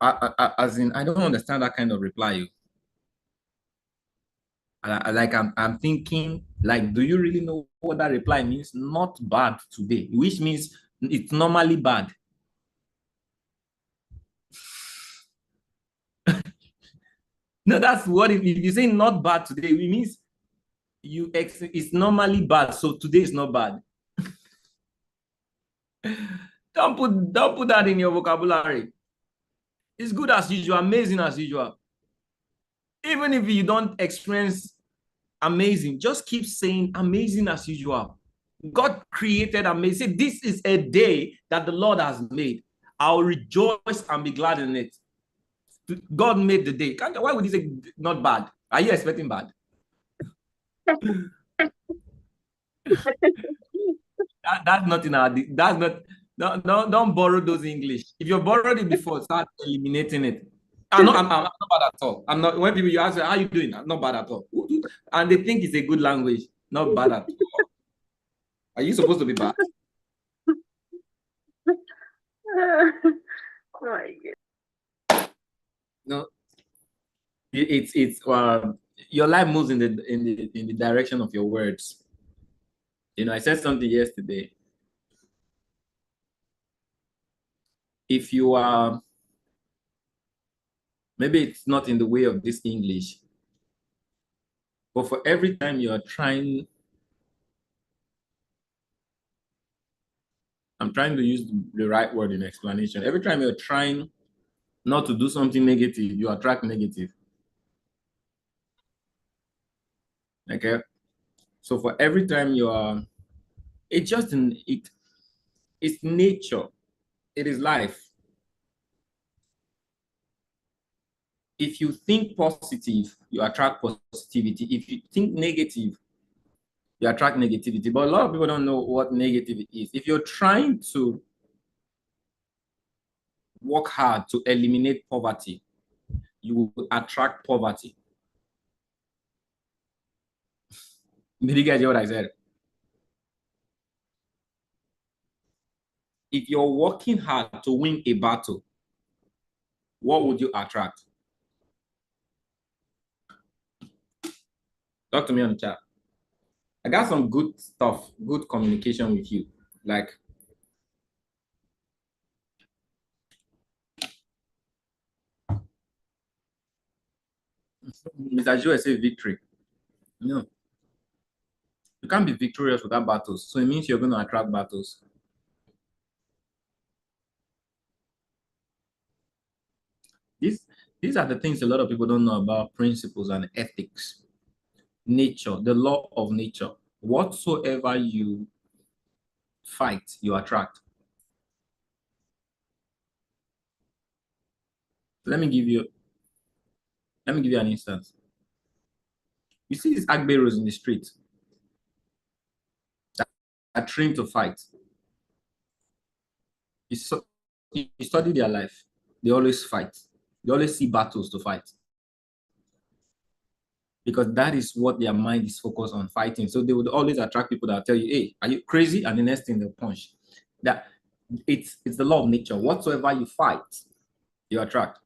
As in, I don't understand that kind of reply. Like I'm thinking, like, do you really know what that reply means? Not bad today, which means it's normally bad. No, that's what if you say not bad today, it means it's normally bad. So today is not bad. Don't put that in your vocabulary. It's good as usual, amazing as usual. Even if you don't experience amazing, just keep saying amazing as usual. God created amazing. This is a day that the Lord has made. I'll rejoice and be glad in it. God made the day. Why would he say not bad? Are you expecting bad? That's not in our. That's not. Don't borrow those English. If you borrowed it before, start eliminating it. I'm not bad at all. I'm not. When people you ask how you doing, I'm not bad at all. And they think it's a good language. Not bad at all. Are you supposed to be bad? No. It's your life moves in the direction of your words. You know, I said something yesterday. If you are, maybe it's not in the way of this English, but for every time you are trying, I'm trying to use the right word in explanation. Every time you're trying not to do something negative, you attract negative. Okay. So for every time you are, it's just in it, it's nature. It is life. If you think positive, you attract positivity. If you think negative, you attract negativity. But a lot of people don't know what negative is. If you're trying to work hard to eliminate poverty, you will attract poverty. Did you guys hear what I said? If you're working hard to win a battle, what would you attract? Talk to me on the chat. I got some good stuff, good communication with you. Like, Mr. Joe say victory. No, you can't be victorious without battles. So it means you're going to attract battles. These are the things a lot of people don't know about principles and ethics. Nature, the law of nature. Whatsoever you fight, you attract. Let me give you an instance. You see these agberos in the street that are trained to fight. You study their life. They always fight. They always see battles to fight. Because that is what their mind is focused on, fighting. So they would always attract people that tell you, hey, are you crazy? And the next thing they'll punch. That it's the law of nature. Whatsoever you fight, you attract.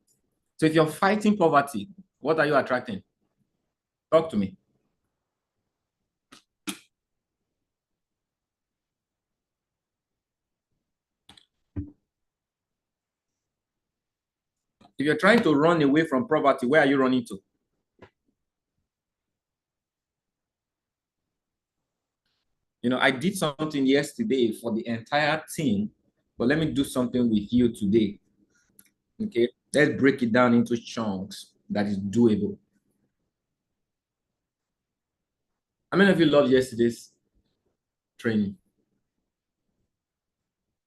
So if you're fighting poverty, what are you attracting? Talk to me. If you're trying to run away from poverty, where are you running to? You know, I did something yesterday for the entire team, but let me do something with you today. Okay, let's break it down into chunks that is doable. How many of you loved yesterday's training?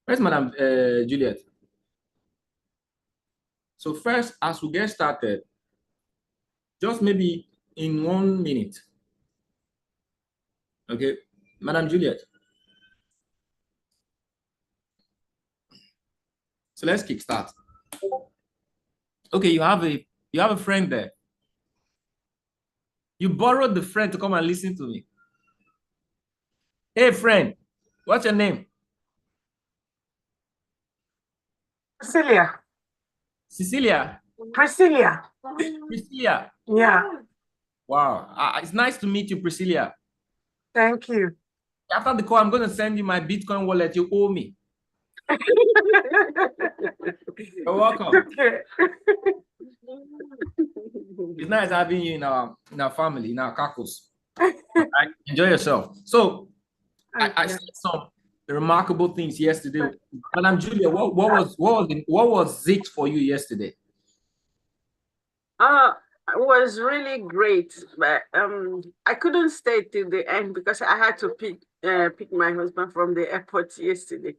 Where's Madam Juliet? So first, as we get started, just maybe in 1 minute, okay, Madam Juliet. So let's kickstart. Okay, you have a friend there. You borrowed the friend to come and listen to me. Hey, friend, what's your name? Cecilia. Cecilia. Priscilla. Priscilla. Yeah. Wow. It's nice to meet you, Priscilla. Thank you. After the call, I'm going to send you my Bitcoin wallet. You owe me. You're welcome. Okay. It's nice having you in our family, in our caucus. Right? Enjoy yourself. So I said some remarkable things yesterday. Madam Julia, what was it for you yesterday? It was really great, but I couldn't stay till the end because I had to pick my husband from the airport yesterday.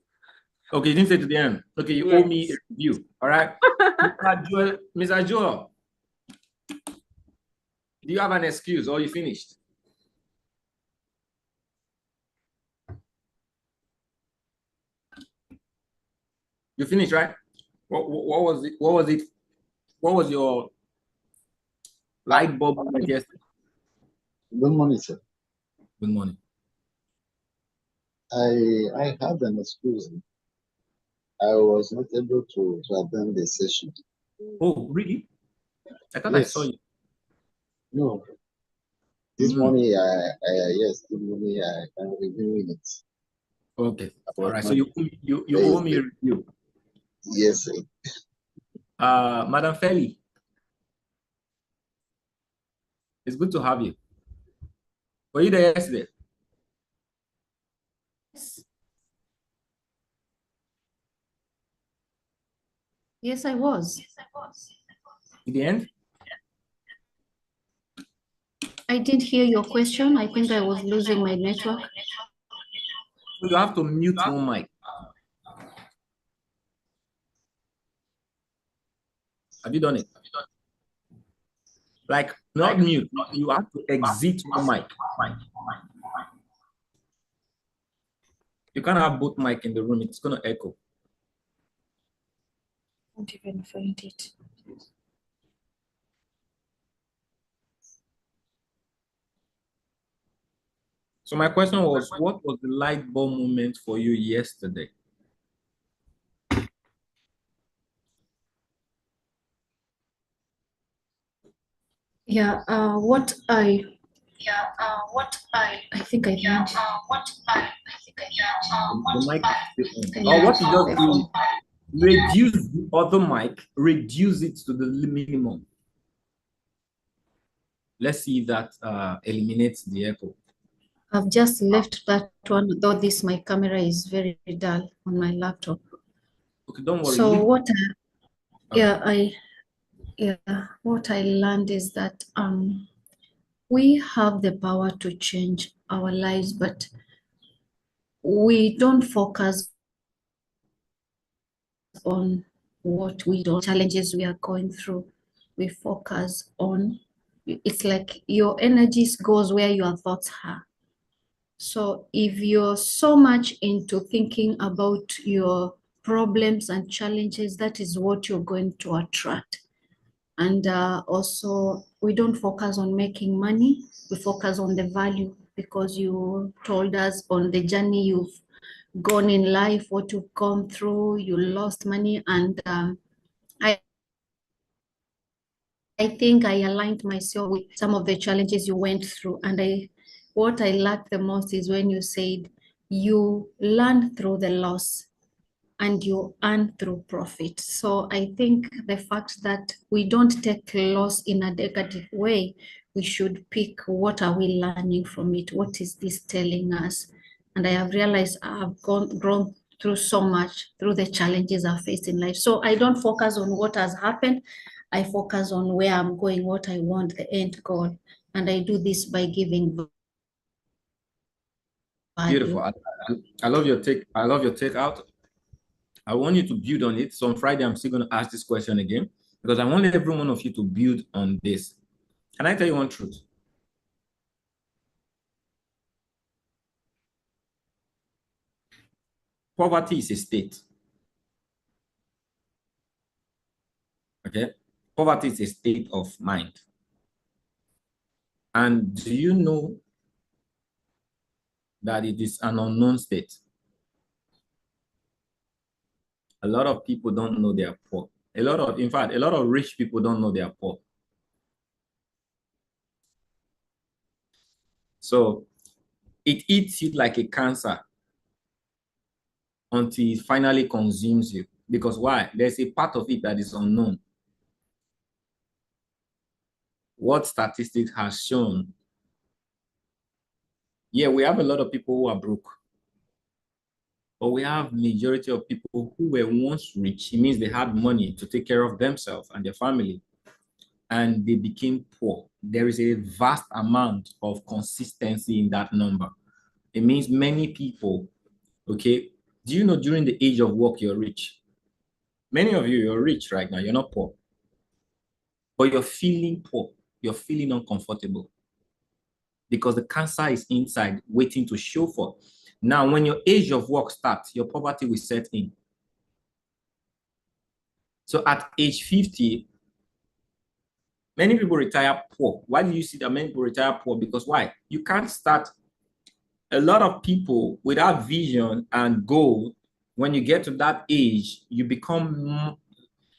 Okay, you didn't say to the end. Okay, you owe me a review. All right. Mr. Joel, do you have an excuse or you finished? You finished, right? What was it? What was it? What was your light bulb moment yesterday? Good morning, sir. Good morning. I had an excuse. I was not able to attend the session. Oh, really? I thought I saw you. No. This morning, yes, this morning I am reviewing it. Okay. All right. So you owe me a review. Yes, sir. Madam Feli, it's good to have you. Were you there yesterday? Yes, I was. In the end? I didn't hear your question. I think I was losing my network. So you have to mute one mic. Have you done it? Like, not mute. You have to exit one mic. You can't have both mic in the room. It's going to echo. I don't even find it. So my question was, what was the light bulb moment for you yesterday? Yeah, I think I learned. The mic is still on. Or what you just do is reduce the other mic, reduce it to the minimum. Let's see if that eliminates the echo. I've just left that one, though my camera is very dull on my laptop. Okay, don't worry. So what I learned is that we have the power to change our lives, but we don't focus on what we don't, challenges we are going through. We focus on, it's like your energies goes where your thoughts are. So if you're so much into thinking about your problems and challenges, that is what you're going to attract. And also, we don't focus on making money. We focus on the value, because you told us on the journey you've gone in life, what you've gone through, you lost money. And I think I aligned myself with some of the challenges you went through. And what I liked the most is when you said you learn through the loss and you earn through profit. So I think the fact that we don't take loss in a negative way, we should pick what are we learning from it? What is this telling us? And I have realized I've grown through so much through the challenges I've faced in life. So I don't focus on what has happened. I focus on where I'm going, what I want, the end goal. And I do this by giving value. Beautiful. I love your take. I love your take out. I want you to build on it. So on Friday, I'm still going to ask this question again, because I want every one of you to build on this. Can I tell you one truth? Poverty is a state. Okay? Poverty is a state of mind. And do you know that it is an unknown state? A lot of people don't know they are poor. In fact, a lot of rich people don't know they are poor. So it eats you like a cancer until it finally consumes you. Because why? There's a part of it that is unknown. What statistics has shown? Yeah, we have a lot of people who are broke, but we have majority of people who were once rich. It means they had money to take care of themselves and their family, and they became poor. There is a vast amount of consistency in that number. It means many people, okay, do you know during the age of work, you're rich? Many of you, you're rich right now, you're not poor, but you're feeling poor. You're feeling uncomfortable because the cancer is inside waiting to show for. Now, when your age of work starts, your poverty will set in. So at age 50, many people retire poor. Why do you see that many people retire poor? Because why? You can't start. A lot of people without vision and goal, when you get to that age, you become,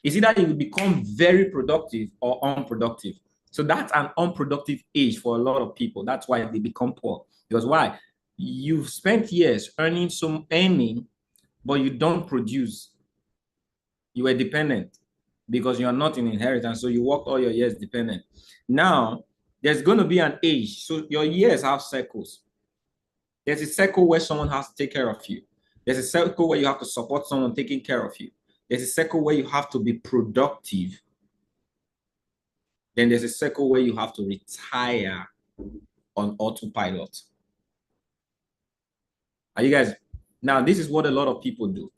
is either you become very productive or unproductive. So that's an unproductive age for a lot of people. That's why they become poor. Because why? You've spent years earning some earning, but you don't produce. You were dependent because you are not in inheritance. So you worked all your years dependent. Now, there's going to be an age. So your years have cycles. There's a cycle where someone has to take care of you. There's a cycle where you have to support someone taking care of you. There's a cycle where you have to be productive. Then there's a cycle where you have to retire on autopilot. Are you guys? Now, this is what a lot of people do.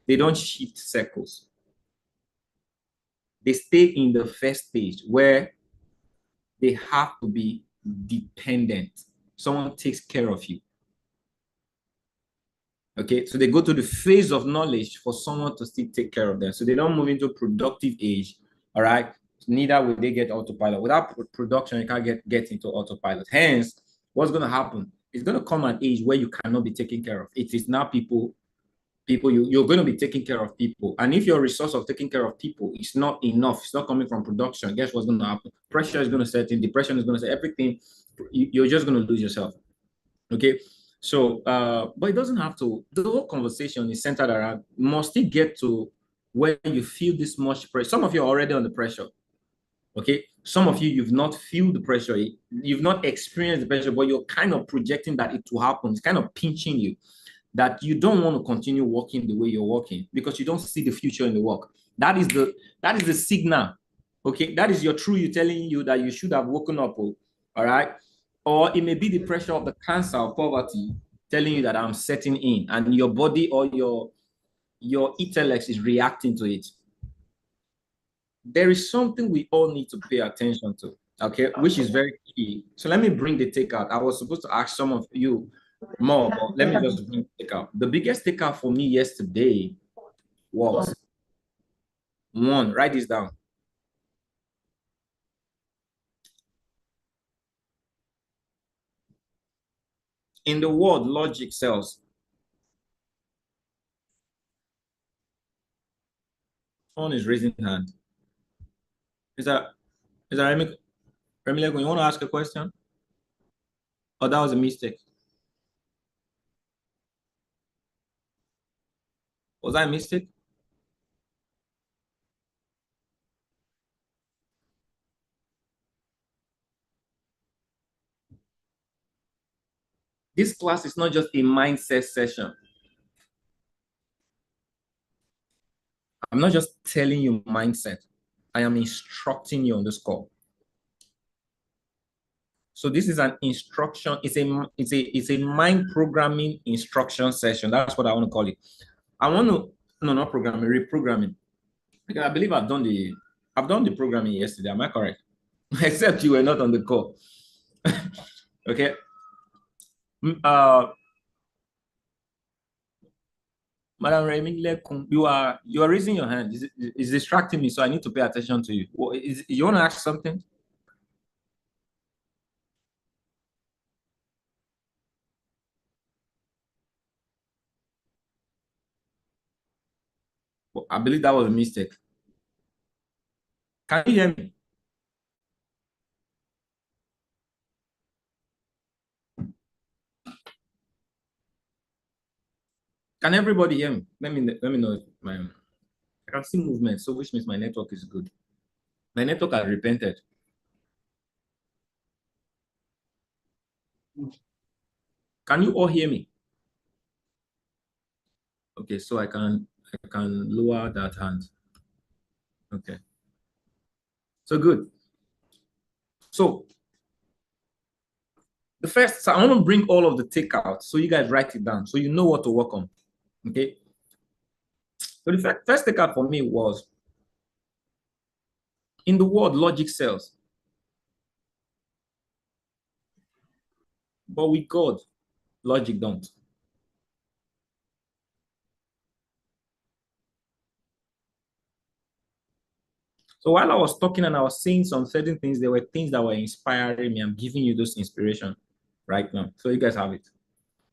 They don't shift cycles. They stay in the first stage where they have to be dependent. Someone takes care of you. Okay, so they go to the phase of knowledge for someone to still take care of them. So they don't move into productive age. All right. Neither will they get autopilot. Without production, you can't get into autopilot. Hence, what's going to happen? It's going to come an age where you cannot be taken care of. It is now you're going to be taking care of people. And if your resource of taking care of people is not enough, it's not coming from production, guess what's going to happen? Pressure is going to set in, depression is going to set, everything. You're just going to lose yourself. Okay. So, but it doesn't have to. The whole conversation is centered around, must it get to where you feel this much pressure? Some of you are already under pressure. Okay. Some of you, you've not feel the pressure. You've not experienced the pressure, but you're kind of projecting that it will happen. It's kind of pinching you that you don't want to continue working the way you're working because you don't see the future in the work. That is the signal. Okay. That is your true you telling you that you should have woken up. All right. Or it may be the pressure of the cancer of poverty telling you that I'm setting in, and your body or your intellect is reacting to it. There is something we all need to pay attention to, okay, which is very key. So let me bring the takeout. I was supposed to ask some of you more, but let me just bring the takeout. The biggest takeout for me yesterday was one, write this down. In the word logic sells. Someone is raising hand. Is that Remy? Remy, you want to ask a question? Oh, that was a mistake. Was that a mistake? This class is not just a mindset session. I'm not just telling you mindset. I am instructing you on this call. So this is an instruction. It's a mind programming instruction session. That's what I want to call it. I want to not programming, reprogramming. Because I believe I've done the programming yesterday. Am I correct? Except you were not on the call. Okay. Madam Remy, you are raising your hand. It's distracting me, so I need to pay attention to you. You want to ask something? Well, I believe that was a mistake. Can you hear me? Can everybody hear me? Let me know if I can see movement, so which means my network is good. My network has repented. Can you all hear me? Okay, so I can lower that hand. Okay. So good. So so I want to bring all of the takeouts so you guys write it down so you know what to work on. Okay. So the first takeout for me was, in the world, logic sells. But with God, logic don't. So while I was talking and I was saying some certain things, there were things that were inspiring me. I'm giving you those inspiration right now. So you guys have it.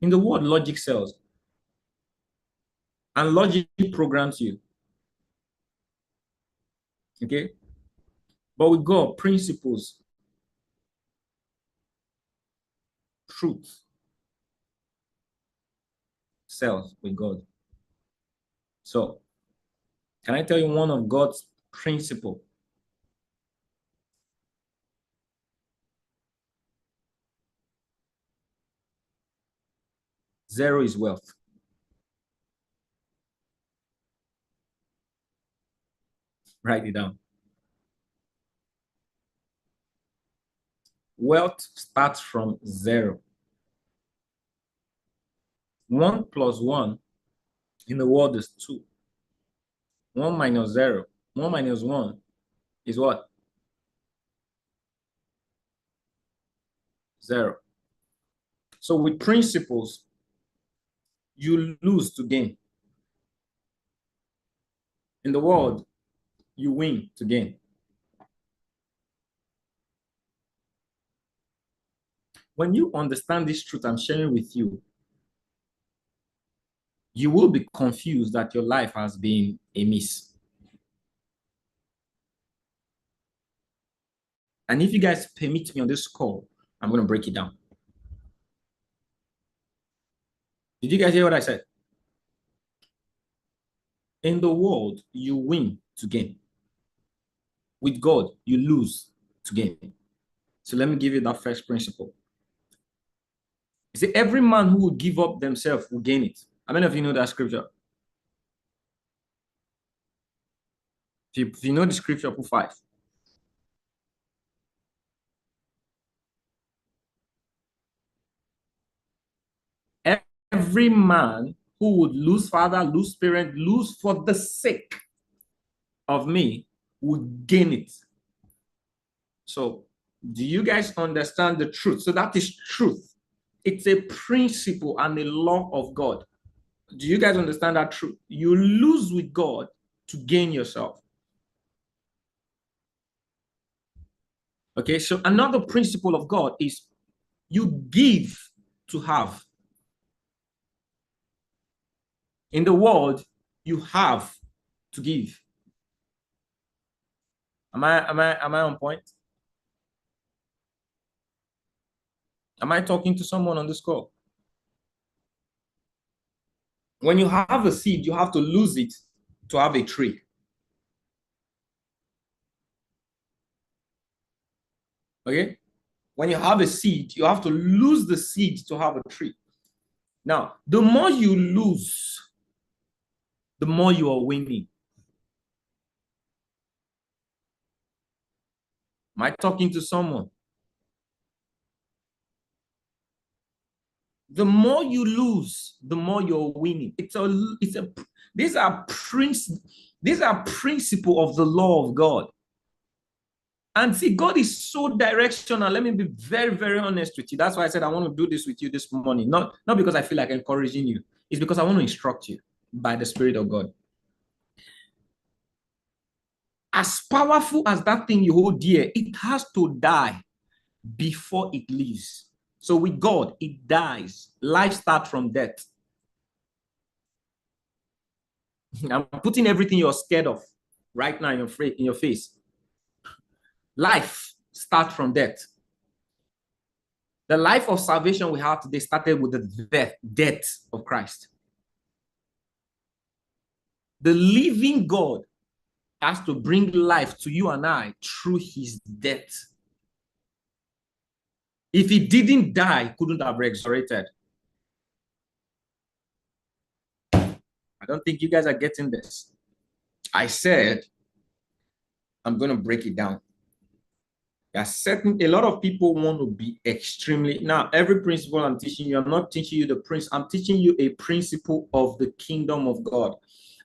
In the world, logic sells. And logic programs you. Okay? But with God, principles, truth sells with God. So can I tell you one of God's principle? Zero is wealth. Write it down. Wealth starts from zero. 1 plus 1 in the world is 2. 1 minus 0. 1 minus 1 is what? 0. So with principles, you lose to gain. In the world, you win to gain. When you understand this truth I'm sharing with you, you will be confused that your life has been a miss. And if you guys permit me on this call, I'm going to break it down. Did you guys hear what I said? In the world, you win to gain. With God, you lose to gain. So let me give you that first principle. You see, every man who would give up themselves will gain it. How many of you know that scripture? If you know the scripture, put 5. Every man who would lose father, lose parent, lose for the sake of me would gain it. So do you guys understand the truth? So that is truth. It's a principle and a law of God. Do you guys understand that truth? You lose with God to gain yourself. Okay, so another principle of God is you give to have. In the world, you have to give. Am I on point? Am I talking to someone on this call? When you have a seed, you have to lose it to have a tree. Okay? When you have a seed, you have to lose the seed to have a tree. Now, the more you lose, the more you are winning. Am I talking to someone? The more you lose, the more you're winning. These are principle of the law of God. And see, God is so directional. Let me be very, very honest with you. That's why I said I want to do this with you this morning. Not because I feel like encouraging you. It's because I want to instruct you by the Spirit of God. As powerful as that thing you hold dear, it has to die before it lives. So with God, it dies. Life starts from death. I'm putting everything you're scared of right now in your face. Life starts from death. The life of salvation we have today started with the death of Christ. The living God has to bring life to you and I through his death. If he didn't die, he couldn't have resurrected. I don't think you guys are getting this. I said, I'm going to break it down. A lot of people want to be extremely, now every principle I'm teaching you, I'm not teaching you the principle, I'm teaching you a principle of the kingdom of God.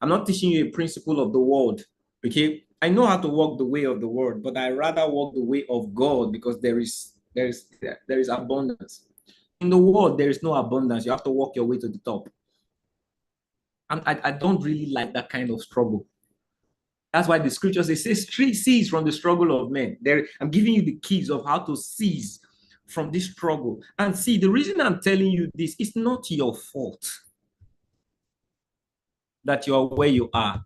I'm not teaching you a principle of the world, okay? I know how to walk the way of the world, but I rather walk the way of God because there is abundance. In the world, there is no abundance. You have to walk your way to the top. I don't really like that kind of struggle. That's why the scriptures say cease from the struggle of men. I'm giving you the keys of how to cease from this struggle. And see, the reason I'm telling you this is not your fault that you are where you are,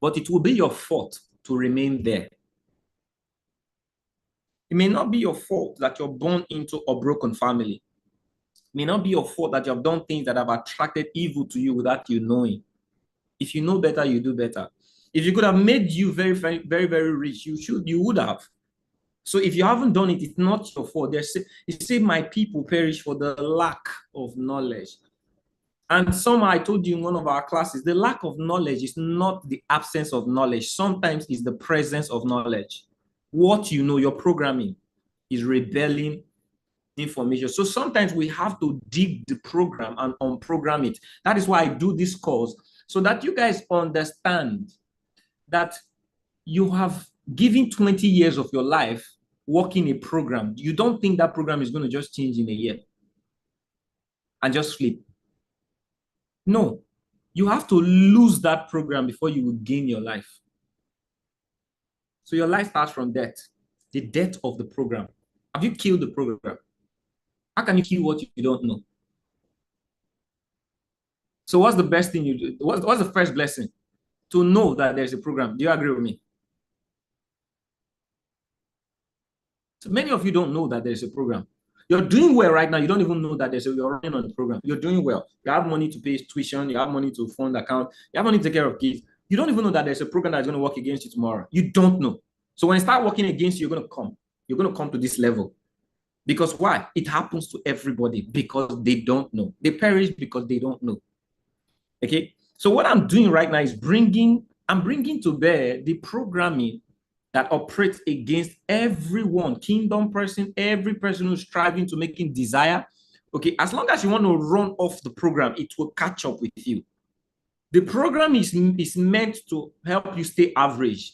but it will be your fault to remain there. It may not be your fault that you're born into a broken family. It may not be your fault that you have done things that have attracted evil to you without you knowing. If you know better, you do better. If you could have made you very, very, very, very rich, you would have. So if you haven't done it, it's not your fault. It said, my people perish for the lack of knowledge. And somehow I told you in one of our classes, the lack of knowledge is not the absence of knowledge. Sometimes it's the presence of knowledge. What you know, your programming is rebelling information. So sometimes we have to dig the program and unprogram it. That is why I do this course, so that you guys understand that you have given 20 years of your life working a program. You don't think that program is going to just change in a year and just flip. No, you have to lose that program before you will gain your life. So your life starts from death, the death of the program. Have you killed the program? How can you kill what you don't know? So what's the best thing you do? What's the first blessing? To know that there's a program. Do you agree with me? So many of you don't know that there's a program. You're doing well right now. You don't even know that you're running on the program. You're doing well. You have money to pay tuition. You have money to fund account. You have money to take care of kids. You don't even know that there's a program that's going to work against you tomorrow. You don't know. So when it starts working against you, you're going to come. You're going to come to this level. Because why? It happens to everybody because they don't know. They perish because they don't know. Okay? So what I'm doing right now is I'm bringing to bear the programming that operates against everyone, kingdom person, every person who's striving to making desire. Okay, as long as you want to run off the program, it will catch up with you. The program is meant to help you stay average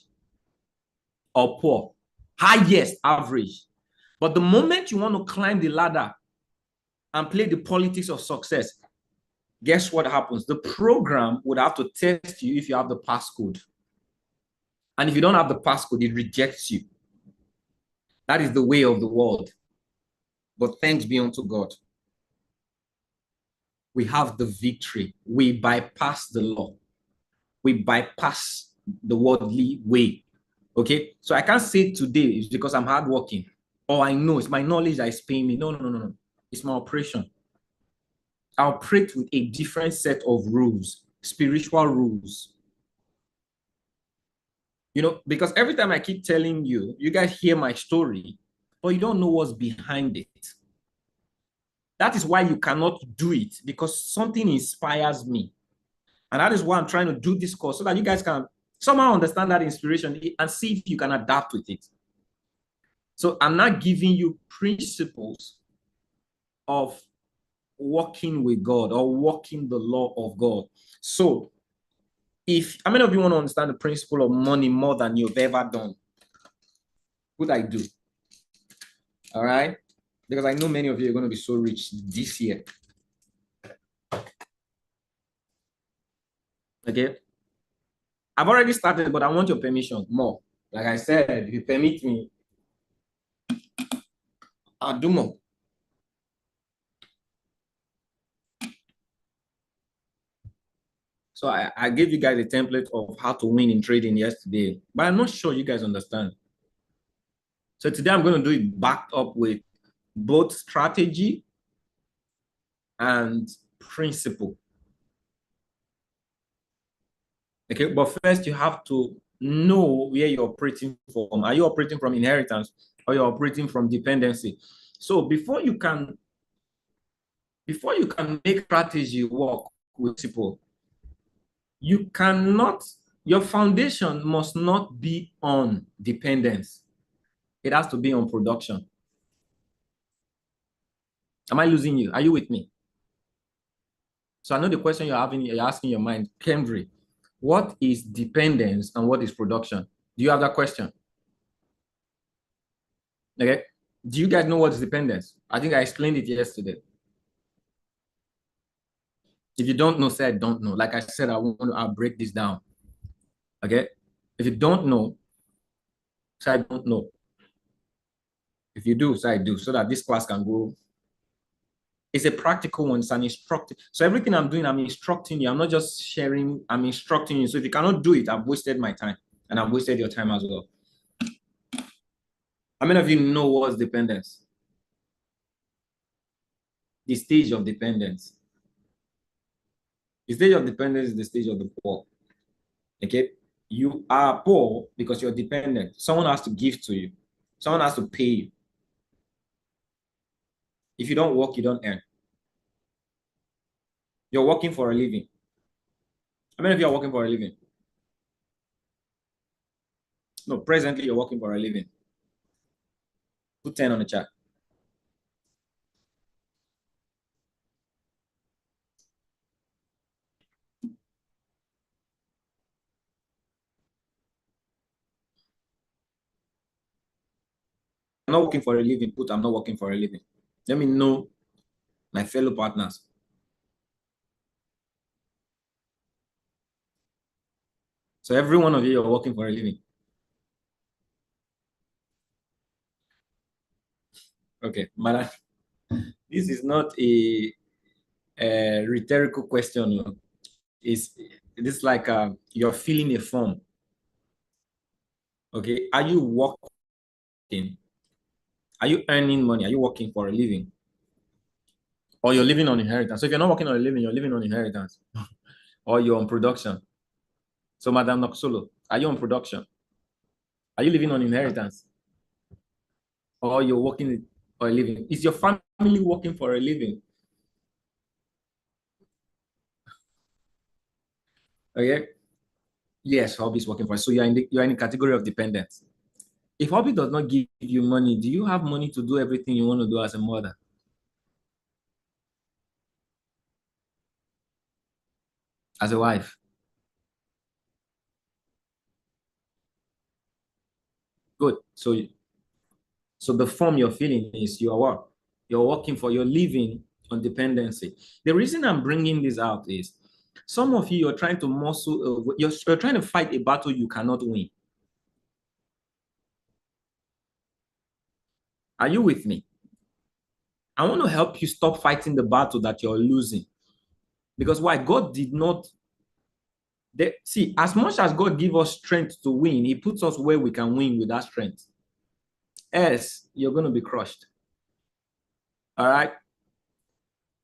or poor, highest average. But the moment you want to climb the ladder and play the politics of success, guess what happens? The program would have to test you if you have the passcode. And if you don't have the passcode, it rejects you. That is the way of the world. But thanks be unto God. We have the victory. We bypass the law. We bypass the worldly way. Okay? So I can't say today it's because I'm hardworking. Or I know it's my knowledge that is paying me. No. It's my operation. I operate with a different set of rules, spiritual rules. You know, because every time I keep telling you, you guys hear my story, but you don't know what's behind it. That is why you cannot do it, because something inspires me. And that is why I'm trying to do this course, so that you guys can somehow understand that inspiration and see if you can adapt with it. So I'm not giving you principles of walking with God or walking the law of God. So how many of you want to understand the principle of money more than you've ever done? Would I do? All right? Because I know many of you are going to be so rich this year. Okay? I've already started, but I want your permission more. Like I said, if you permit me, I'll do more. So I gave you guys a template of how to win in trading yesterday, but I'm not sure you guys understand. So today I'm going to do it backed up with both strategy and principle. Okay, but first you have to know where you're operating from. Are you operating from inheritance or you're operating from dependency? So before you can make strategy work with people, you cannot, your foundation must not be on dependence. It has to be on production. Am I losing you? Are you with me? So I know the question you're asking your mind, Kendry, what is dependence and what is production? Do you have that question? Okay. Do you guys know what is dependence? I think I explained it yesterday. If you don't know, say I don't know. Like I said, I'll break this down. Okay. If you don't know, say I don't know. If you do, say I do, so that this class can go. It's a practical one, it's an instructive. So everything I'm doing, I'm instructing you. I'm not just sharing, I'm instructing you. So if you cannot do it, I've wasted my time and I've wasted your time as well. How many of you know what's dependence? The stage of dependence. The stage of dependence is the stage of the poor. Okay? You are poor because you're dependent. Someone has to give to you. Someone has to pay you. If you don't work, you don't earn. You're working for a living. How many of you are working for a living? No, presently you're working for a living. Put 10 on the chat. I'm not working for a living. Put I'm not working for a living. Let me know my fellow partners. So every one of you are working for a living. Okay, madam. This is not a rhetorical question. It's like you're filling a form. Okay, are you working? Are you earning money? Are you working for a living? Or you're living on inheritance? So if you're not working on a living, you're living on inheritance. Or you're on production. So Madam Noxolo, are you on production? Are you living on inheritance? Or you're working for a living? Is your family working for a living? Okay. Yes, hobby is working for. So you're in the category of dependence. If hobby does not give you money, do you have money to do everything you want to do as a mother? As a wife? Good. So the form you're feeling is you're what? You're working for, you're living on dependency. The reason I'm bringing this out is some of you are trying to muscle, you're trying to fight a battle you cannot win. Are you with me? I want to help you stop fighting the battle that you're losing. Because why? God did not. See, as much as God give us strength to win, He puts us where we can win with that strength. Else, you're going to be crushed. All right?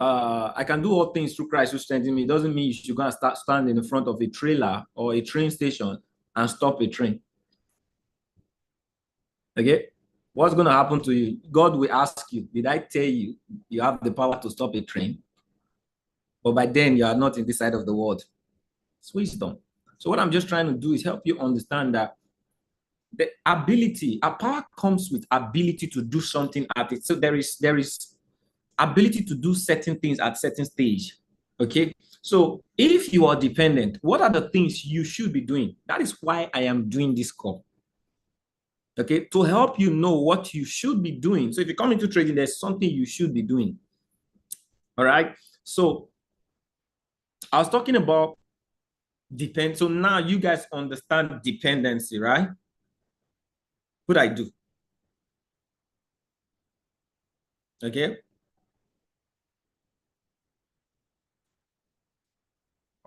I can do all things through Christ who strengthens me. It doesn't mean you should go and start standing in front of a trailer or a train station and stop a train. Okay? What's going to happen to you? God will ask you, did I tell you you have the power to stop a train? But by then, you are not in this side of the world. It's wisdom. So what I'm just trying to do is help you understand that the ability, a power comes with ability to do something at it. So there is ability to do certain things at certain stage. Okay. So if you are dependent, what are the things you should be doing? That is why I am doing this call. Okay, to help you know what you should be doing. So if you come into trading, there's something you should be doing. All right. So I was talking about depend. So now you guys understand dependency, right? What I do. Okay.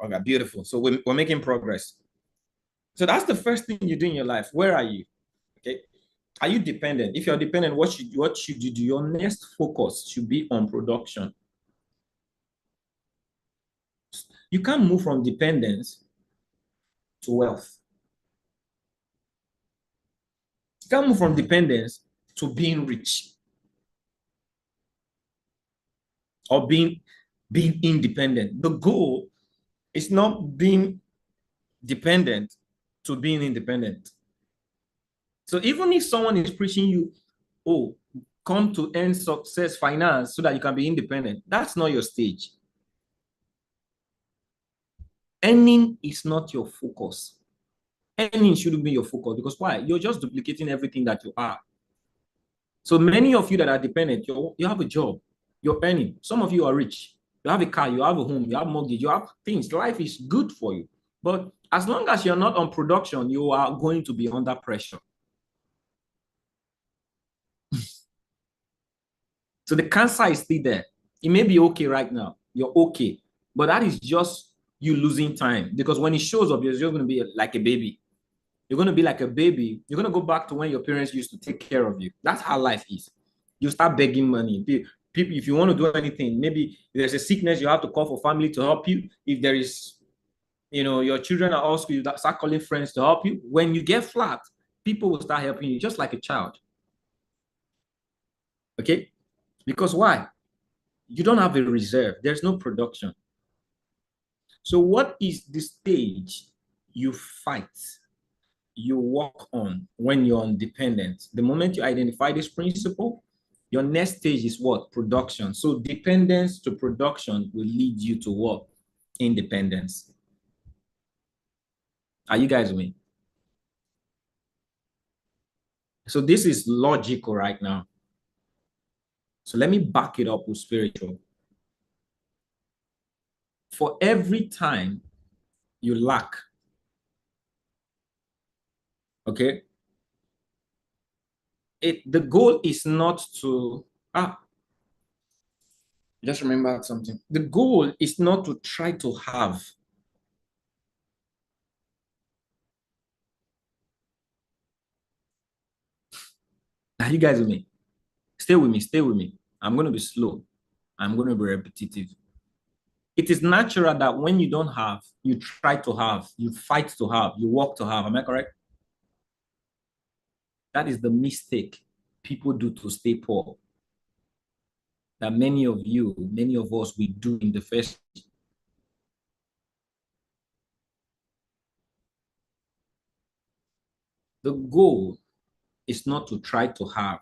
Okay, beautiful. So we're making progress. So that's the first thing you do in your life. Where are you? Okay. Are you dependent? If you're dependent, what should you do? Your next focus should be on production. You can't move from dependence to wealth. You can't move from dependence to being rich or being independent. The goal is not being dependent to being independent. So even if someone is preaching you, oh, come to earn success finance so that you can be independent, that's not your stage. Earning is not your focus. Earning shouldn't be your focus, because why? You're just duplicating everything that you are. So many of you that are dependent, you have a job, you're earning. Some of you are rich. You have a car, you have a home, you have mortgage, you have things. Life is good for you. But as long as you're not on production, you are going to be under pressure. So the cancer is still there. It may be okay right now. You're okay. But that is just you losing time. Because when it shows up, you're just going to be like a baby. You're going to be like a baby. You're going to go back to when your parents used to take care of you. That's how life is. You start begging money. People, if you want to do anything, maybe if there's a sickness, you have to call for family to help you. If there is, your children are all school, you start calling friends to help you. When you get flat, people will start helping you just like a child. Okay? Because why? You don't have a reserve. There's no production. So what is the stage you fight, you work on when you're independent? The moment you identify this principle, your next stage is what? Production. So dependence to production will lead you to what? Independence. Are you guys with me? So this is logical right now. So let me back it up with spiritual. For every time you lack, okay, the goal is not to just remember something. The goal is not to try to have. Are you guys with me? Stay with me, stay with me. I'm going to be slow. I'm going to be repetitive. It is natural that when you don't have, you try to have, you fight to have, you work to have. Am I correct? That is the mistake people do to stay poor. That many of you, many of us, we do in the first. The goal is not to try to have.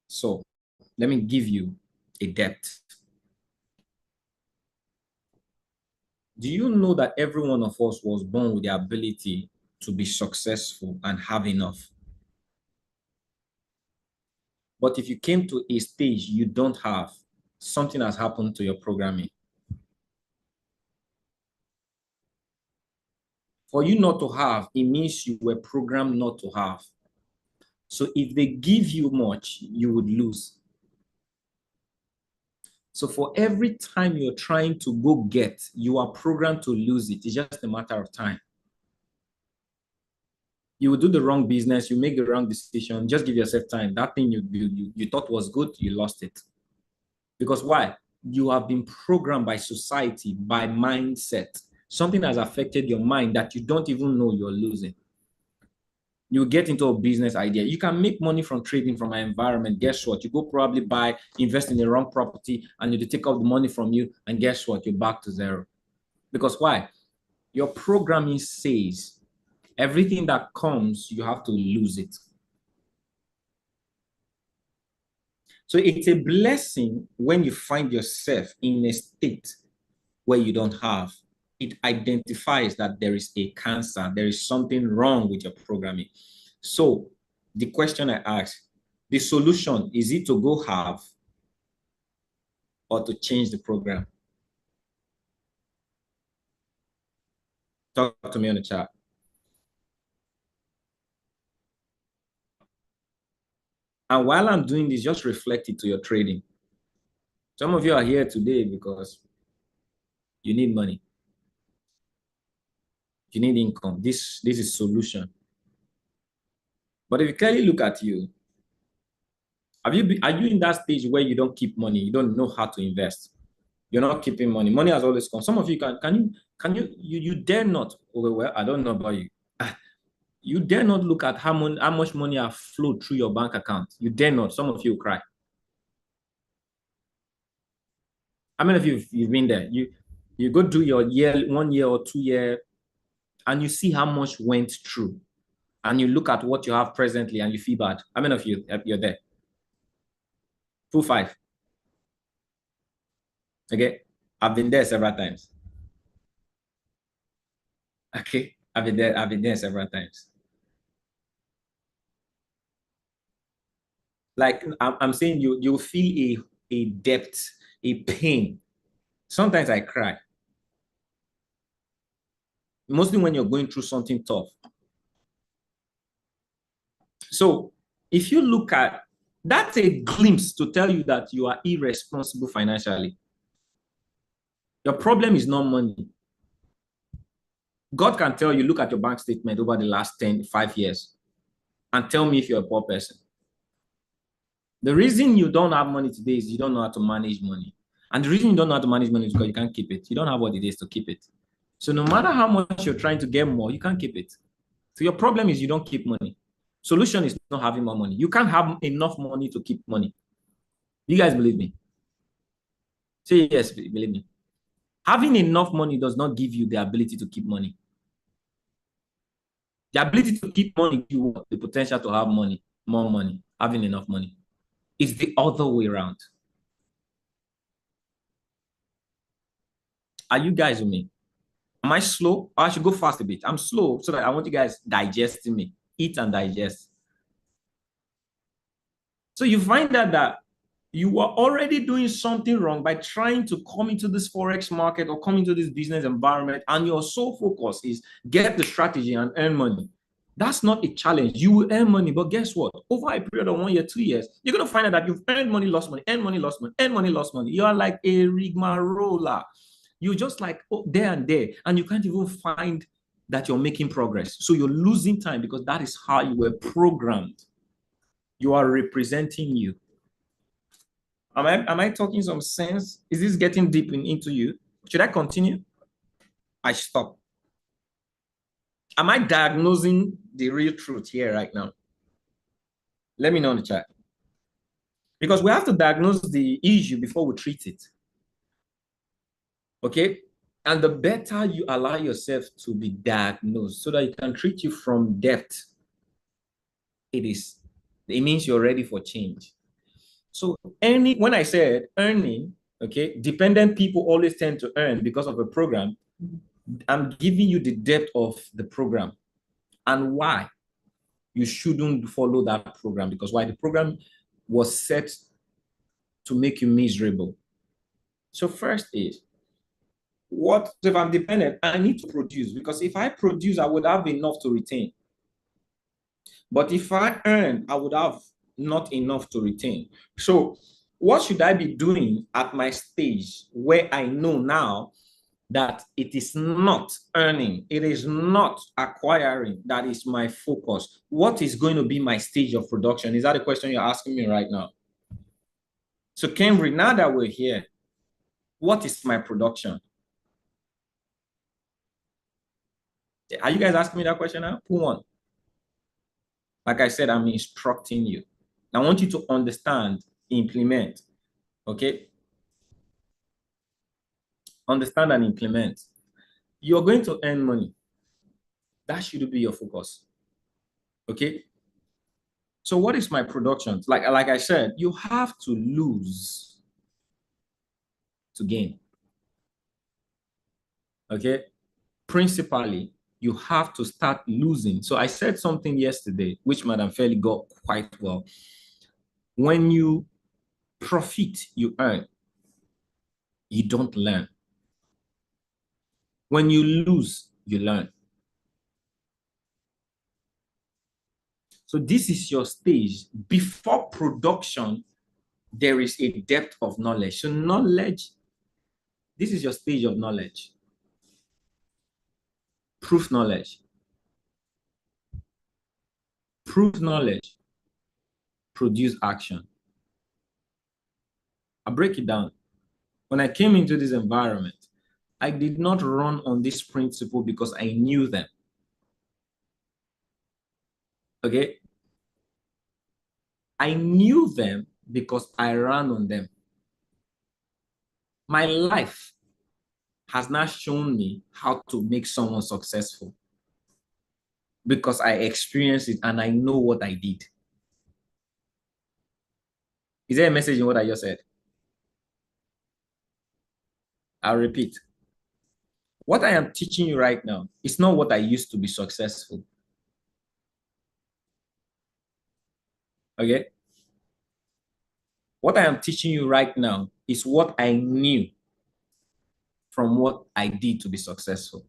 So let me give you a depth. Do you know that every one of us was born with the ability to be successful and have enough? But if you came to a stage you don't have, something has happened to your programming. For you not to have, it means you were programmed not to have. So if they give you much, you would lose. So for every time you're trying to go get, you are programmed to lose it. It's just a matter of time. You will do the wrong business, you make the wrong decision, just give yourself time. That thing you thought was good, you lost it. Because why? You have been programmed by society, by mindset. Something has affected your mind that you don't even know you're losing. You get into a business idea. You can make money from trading from an environment. Guess what? You go probably invest in the wrong property, and you take out the money from you, and guess what? You're back to zero. Because why? Your programming says everything that comes, you have to lose it. So it's a blessing when you find yourself in a state where you don't have. It identifies that there is a cancer, there is something wrong with your programming. So the question I ask, the solution, is it to go have or to change the program? Talk to me on the chat. And while I'm doing this, just reflect it to your trading. Some of you are here today because you need money. You need income. This is solution. But if you clearly look at you, are you in that stage where you don't keep money, you don't know how to invest? You're not keeping money. Money has always come. Some of you you dare not. Oh, well, I don't know about you. You dare not look at how much money have flowed through your bank account. You dare not. Some of you cry. How many of you you've been there? You go do your 1 year or 2 year, and you see how much went through, and you look at what you have presently, and you feel bad. How many of you you're there? 2 5. Okay, I've been there several times. Okay, I've been there. I've been there several times. Like I'm saying, you'll feel a depth, a pain. Sometimes I cry. Mostly when you're going through something tough. So if you look at, that's a glimpse to tell you that you are irresponsible financially. Your problem is not money. God can tell you, look at your bank statement over the last 5 years and tell me if you're a poor person. The reason you don't have money today is you don't know how to manage money. And the reason you don't know how to manage money is because you can't keep it. You don't have what it is to keep it. So no matter how much you're trying to get more, you can't keep it. So your problem is you don't keep money. Solution is not having more money. You can't have enough money to keep money. You guys believe me? Say yes, believe me. Having enough money does not give you the ability to keep money. The ability to keep money, you want the potential to have money, more money, having enough money. It's the other way around. Are you guys with me? Am I slow? Or I should go fast a bit. I'm slow so that I want you guys digesting me. Eat and digest. So you find that you are already doing something wrong by trying to come into this forex market or come into this business environment, and your sole focus is get the strategy and earn money. That's not a challenge. You will earn money, but guess what? Over a period of 1 year, 2 years, you're going to find out that you've earned money, lost money, earned money, lost money, earned money, lost money. You are like a rigmarole. You're just like there and there, and you can't even find that you're making progress. So you're losing time because that is how you were programmed. You are representing you. Am I talking some sense? Is this getting deep into you? Should I continue? I stop. Am I diagnosing the real truth here right now? Let me know in the chat. Because we have to diagnose the issue before we treat it. Okay? And the better you allow yourself to be diagnosed so that you can treat you from depth, it means you're ready for change. So when I said earning, okay, dependent people always tend to earn because of a program. I'm giving you the depth of the program and why you shouldn't follow that program, because why the program was set to make you miserable. So first is, what if I'm dependent? I need to produce, because if I produce, I would have enough to retain. But if I earn, I would have not enough to retain. So what should I be doing at my stage where I know now that it is not earning, it is not acquiring, that is my focus? What is going to be my stage of production? Is that a question you're asking me right now? So Cambridge, now that we're here, what is my production? Are you guys asking me that question now? Who won? Like I said, I'm instructing you. I want you to understand, implement, okay? Understand and implement. You're going to earn money. That should be your focus, okay? So what is my production? Like I said, you have to lose to gain, okay? Principally, you have to start losing. So I said something yesterday, which Madam Fairley got quite well. When you profit, you earn. You don't learn. When you lose, you learn. So this is your stage. Before production, there is a depth of knowledge. So knowledge, this is your stage of knowledge. Proof knowledge. Prove knowledge, produce action. I'll break it down. When I came into this environment, I did not run on this principle because I knew them. Okay? I knew them because I ran on them. My life has now shown me how to make someone successful because I experienced it and I know what I did. Is there a message in what I just said? I'll repeat. What I am teaching you right now is not what I used to be successful. Okay? What I am teaching you right now is what I knew from what I did to be successful.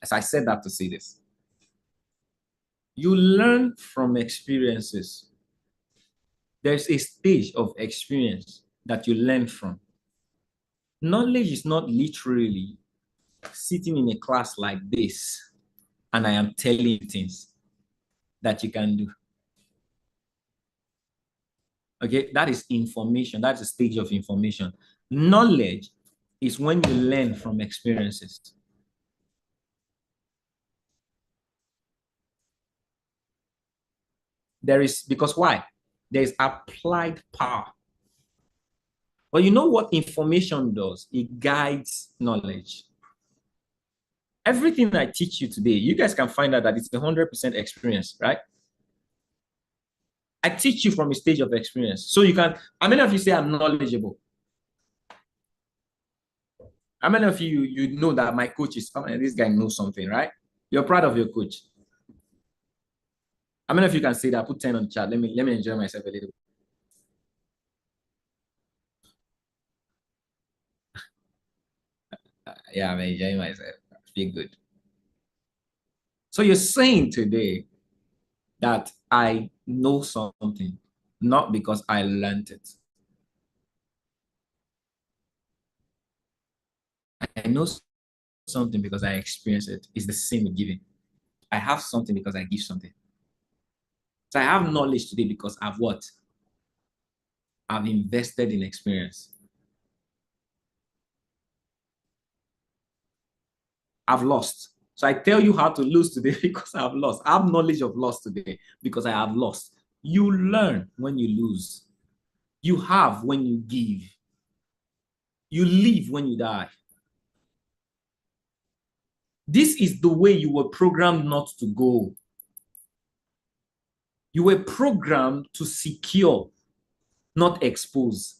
As I said that to say this. You learn from experiences. There's a stage of experience that you learn from. Knowledge is not literally sitting in a class like this and I am telling you things that you can do. Okay, that is information. That's a stage of information. Knowledge is when you learn from experiences. There is, because why? There is applied power. But you know what information does? It guides knowledge. Everything I teach you today, you guys can find out that it's 100% experience, right? I teach you from a stage of experience. So you can, how many of you say I'm knowledgeable? How many of you know that my coach is, oh, this guy knows something, right? You're proud of your coach. How many of you can say that? Put 10 on the chat. Let me enjoy myself a little. Yeah, I'm enjoying myself. I feel good. So you're saying today that I know something, not because I learned it. I know something because I experienced it. It's the same with giving. I have something because I give something. So I have knowledge today because I've what? I've invested in experience. I've lost. So I tell you how to lose today because I've lost. I have knowledge of loss today because I have lost. You learn when you lose. You have when you give. You live when you die. This is the way you were programmed not to go. You were programmed to secure, not expose.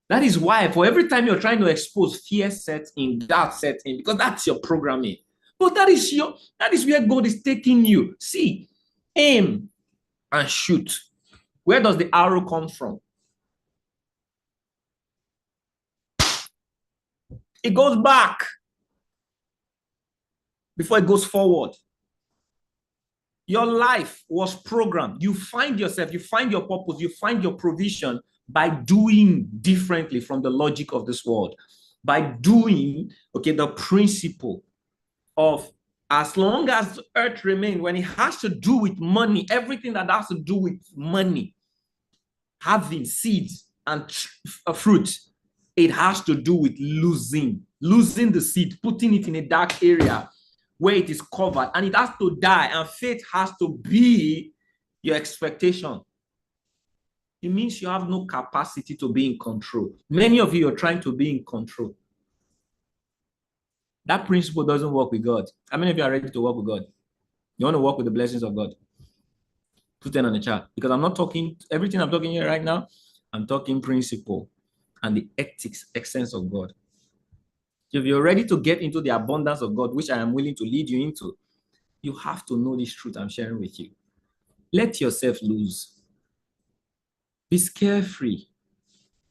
That is why for every time you're trying to expose, fear sets in, doubt sets in, because that's your programming. But that is where God is taking you. See, aim and shoot. Where does the arrow come from? It goes back before it goes forward. Your life was programmed. You find yourself, you find your purpose, you find your provision by doing differently from the logic of this world. By doing, okay, the principle of as long as the earth remains, when it has to do with money, everything that has to do with money, having seeds and fruit, it has to do with losing the seed, putting it in a dark area where it is covered, and it has to die, and faith has to be your expectation. It means you have no capacity to be in control. Many of you are trying to be in control. That principle doesn't work with God. How many of you are ready to work with God? You want to work with the blessings of God? Put them on the chat. Because I'm not talking, everything I'm talking here right now, I'm talking principle and the ethics, essence of God. If you're ready to get into the abundance of God, which I am willing to lead you into, you have to know this truth I'm sharing with you. Let yourself loose. Be carefree.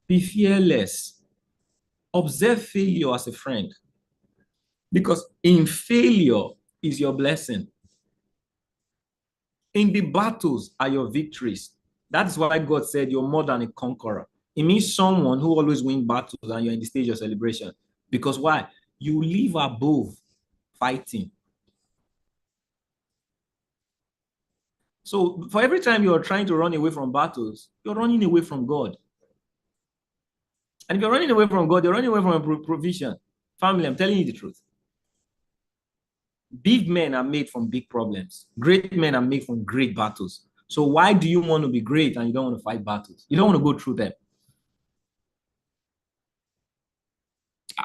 Be fearless. Observe failure as a friend. Because in failure is your blessing. In the battles are your victories. That's why God said you're more than a conqueror. It means someone who always wins battles and you're in the stage of celebration. Because why? You live above fighting. So for every time you're trying to run away from battles, you're running away from God. And if you're running away from God, you're running away from a provision. Family, I'm telling you the truth. Big men are made from big problems. Great men are made from great battles. So why do you want to be great and you don't want to fight battles? You don't want to go through them.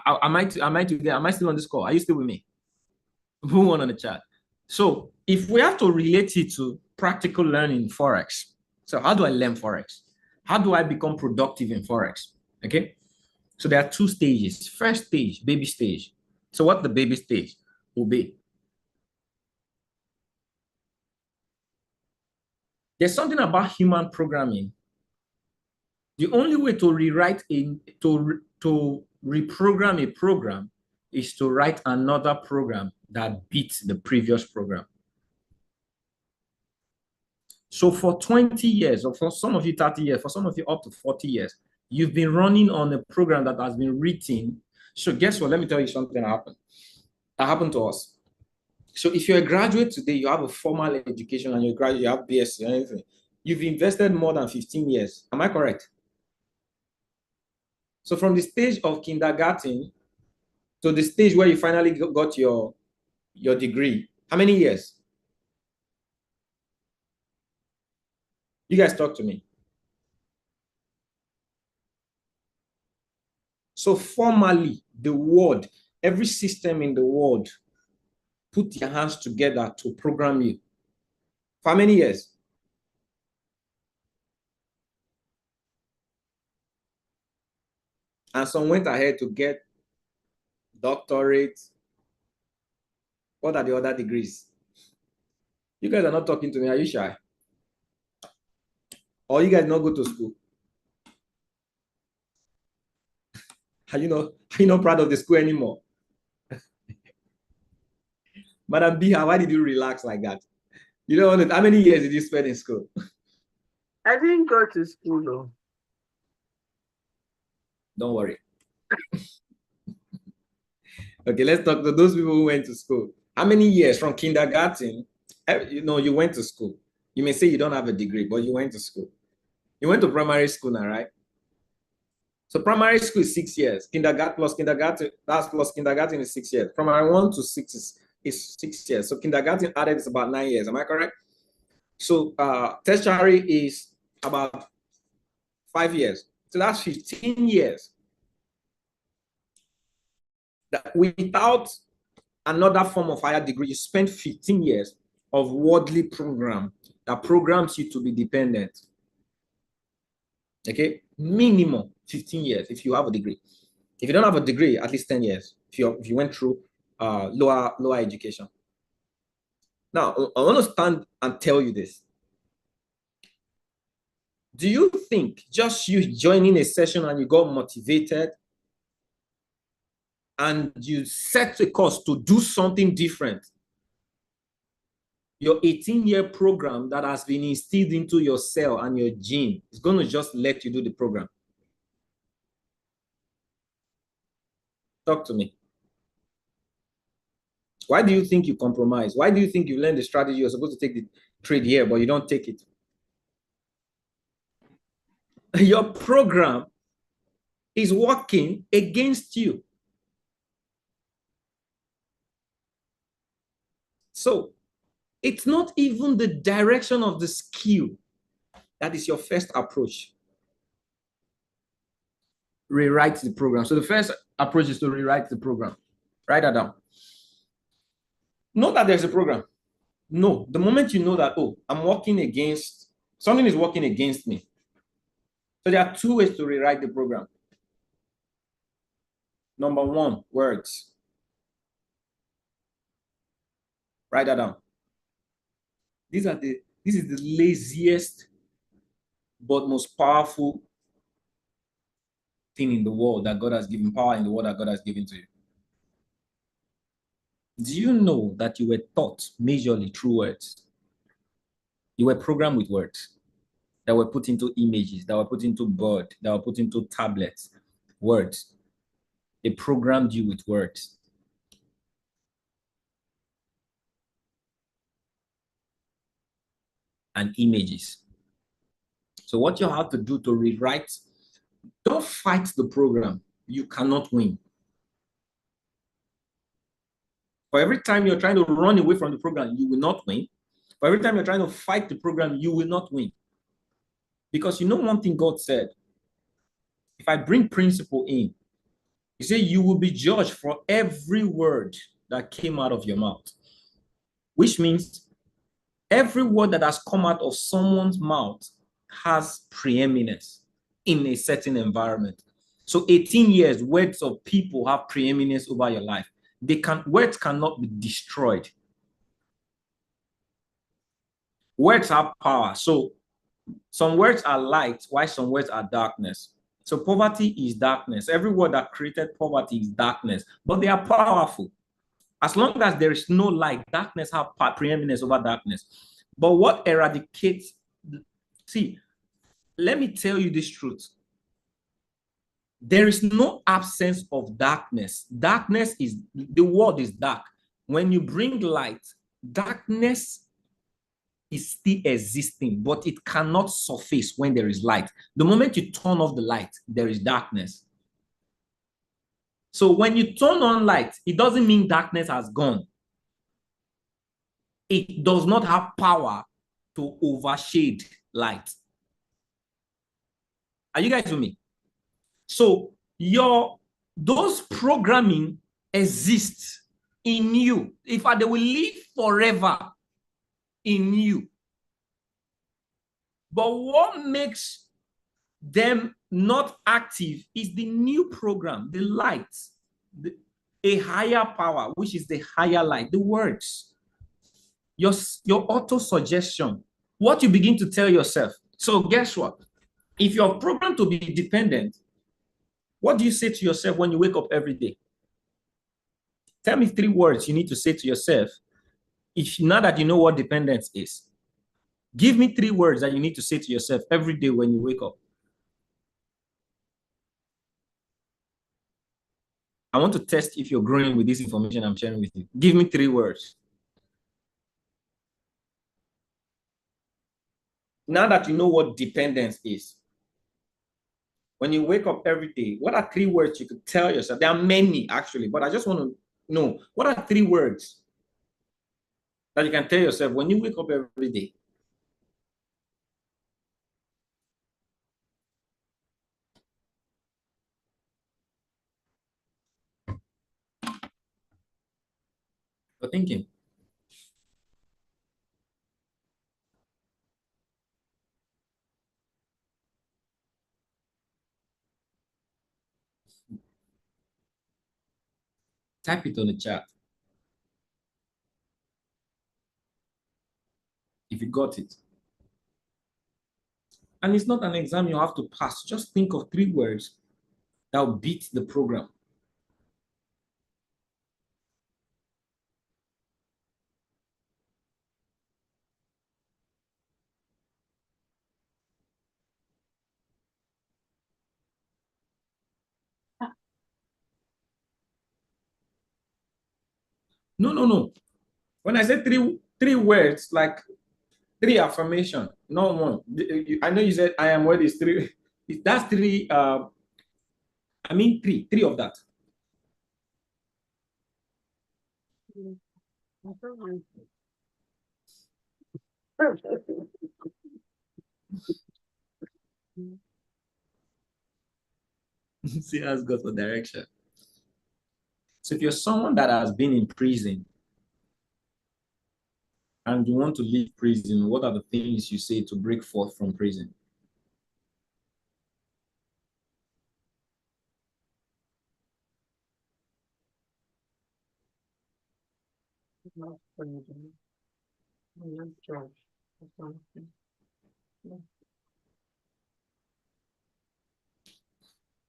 Am I still on this call? Are you still with me? Who won on the chat? So if we have to relate it to practical learning in Forex, so how do I learn Forex? How do I become productive in Forex? Okay. So there are two stages. First stage, baby stage. So what the baby stage will be? There's something about human programming. The only way to rewrite to reprogram a program is to write another program that beats the previous program. So for 20 years, or for some of you 30 years, for some of you up to 40 years, you've been running on a program that has been written. So guess what? Let me tell you something that happened. That happened to us. So if you're a graduate today, you have a formal education and you're a graduate, you have BSc or anything. You've invested more than 15 years. Am I correct? So from the stage of kindergarten to the stage where you finally got your degree, how many years? You guys talk to me. So formally, the world, every system in the world, put your hands together to program you. For how many years? And some went ahead to get doctorate. What are the other degrees? You guys are not talking to me. Are you shy? Or you guys not go to school? Are you not proud of the school anymore? Madam Biha, why did you relax like that? You don't want to, how many years did you spend in school? I didn't go to school though. Don't worry. Okay, let's talk to those people who went to school. How many years from kindergarten? You went to school. You may say you don't have a degree, but you went to school. You went to primary school now, right? So primary school is 6 years. Kindergarten plus kindergarten, that's plus kindergarten is 6 years. Primary 1 to 6 is 6 years. So kindergarten added is about 9 years. Am I correct? So tertiary is about 5 years. So that's 15 years. Without another form of higher degree, you spend 15 years of worldly program that programs you to be dependent. Okay, minimum 15 years if you have a degree. If you don't have a degree, at least 10 years if you went through lower education. Now, I want to stand and tell you this. Do you think just you joining a session and you got motivated and you set a course to do something different, your 18-year program that has been instilled into your cell and your gene is going to just let you do the program? Talk to me. Why do you think you compromise? Why do you think you learn the strategy? You're supposed to take the trade here, but you don't take it? Your program is working against you. So it's not even the direction of the skill that is your first approach. Rewrite the program. So the first approach is to rewrite the program. Write that down. Know that there's a program. No, the moment you know that, oh, I'm working against, something is working against me. So there are two ways to rewrite the program. Number one, words. Write that down. This is the laziest but most powerful thing in the world that God has given, power in the world that God has given to you. Do you know that you were taught majorly through words? You were programmed with words that were put into images, that were put into board, that were put into tablets. Words. They programmed you with words. and images. So what you have to do to rewrite, don't fight the program. You cannot win. For every time you're trying to run away from the program, you will not win. For every time you're trying to fight the program, you will not win. Because you know one thing God said, if I bring principle in, he said you will be judged for every word that came out of your mouth. Which means every word that has come out of someone's mouth has preeminence in a certain environment. So 18 years, words of people have preeminence over your life. Words cannot be destroyed. Words have power. So some words are light, while some words are darkness. So poverty is darkness. Every word that created poverty is darkness, but they are powerful. As long as there is no light, darkness has preeminence over darkness. But what eradicates, see, let me tell you this truth. There is no absence of darkness. Darkness is, the world is dark. When you bring light, darkness is still existing, but it cannot surface when there is light. The moment you turn off the light, there is darkness. So when you turn on light, it doesn't mean darkness has gone. It does not have power to overshade light. Are you guys with me? So those programming exists in you. In fact, they will live forever in you. But what makes them not active is the new program, the light, a higher power, which is the higher light, the words, your auto-suggestion, what you begin to tell yourself. So guess what? If you're programmed to be dependent, what do you say to yourself when you wake up every day? Tell me 3 words you need to say to yourself now that you know what dependence is. Give me 3 words that you need to say to yourself every day when you wake up. I want to test if you're growing with this information I'm sharing with you. Give me 3 words. Now that you know what dependence is, when you wake up every day, what are 3 words you could tell yourself? There are many actually, but I just want to know, what are 3 words that you can tell yourself when you wake up every day? You're thinking. Type it on the chat if you got it. And it's not an exam you have to pass. Just think of 3 words that will beat the program. No. When I say three words, like 3 affirmation, not 1. I know you said I am what is 3. That's 3. I mean 3 of that. See how it's got for direction. So if you're someone that has been in prison and you want to leave prison, what are the things you say to break forth from prison?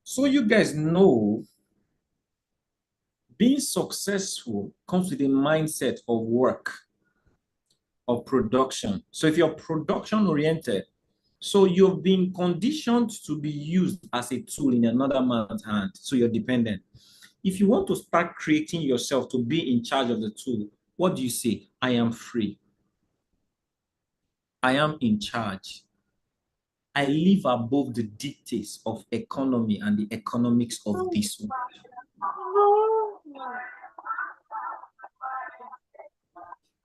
So you guys know being successful comes with a mindset of work, of production. So if you're production oriented, so you've been conditioned to be used as a tool in another man's hand, so you're dependent. If you want to start creating yourself to be in charge of the tool, what do you say? I am free. I am in charge. I live above the dictates of economy and the economics of this world.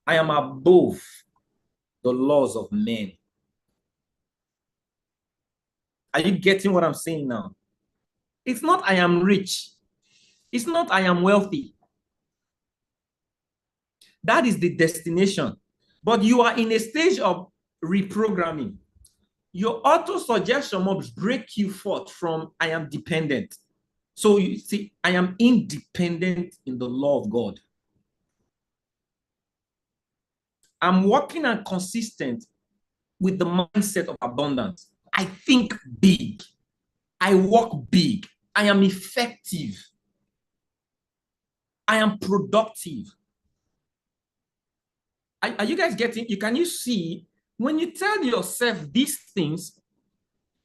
I am above the laws of men. Are you getting what I'm saying now? It's not I am rich. It's not I am wealthy. That is the destination. But you are in a stage of reprogramming. Your auto-suggestion must break you forth from I am dependent. So you see, I am independent in the law of God. I'm working and consistent with the mindset of abundance. I think big. I work big. I am effective. I am productive. Are you guys getting? Can you see when you tell yourself these things,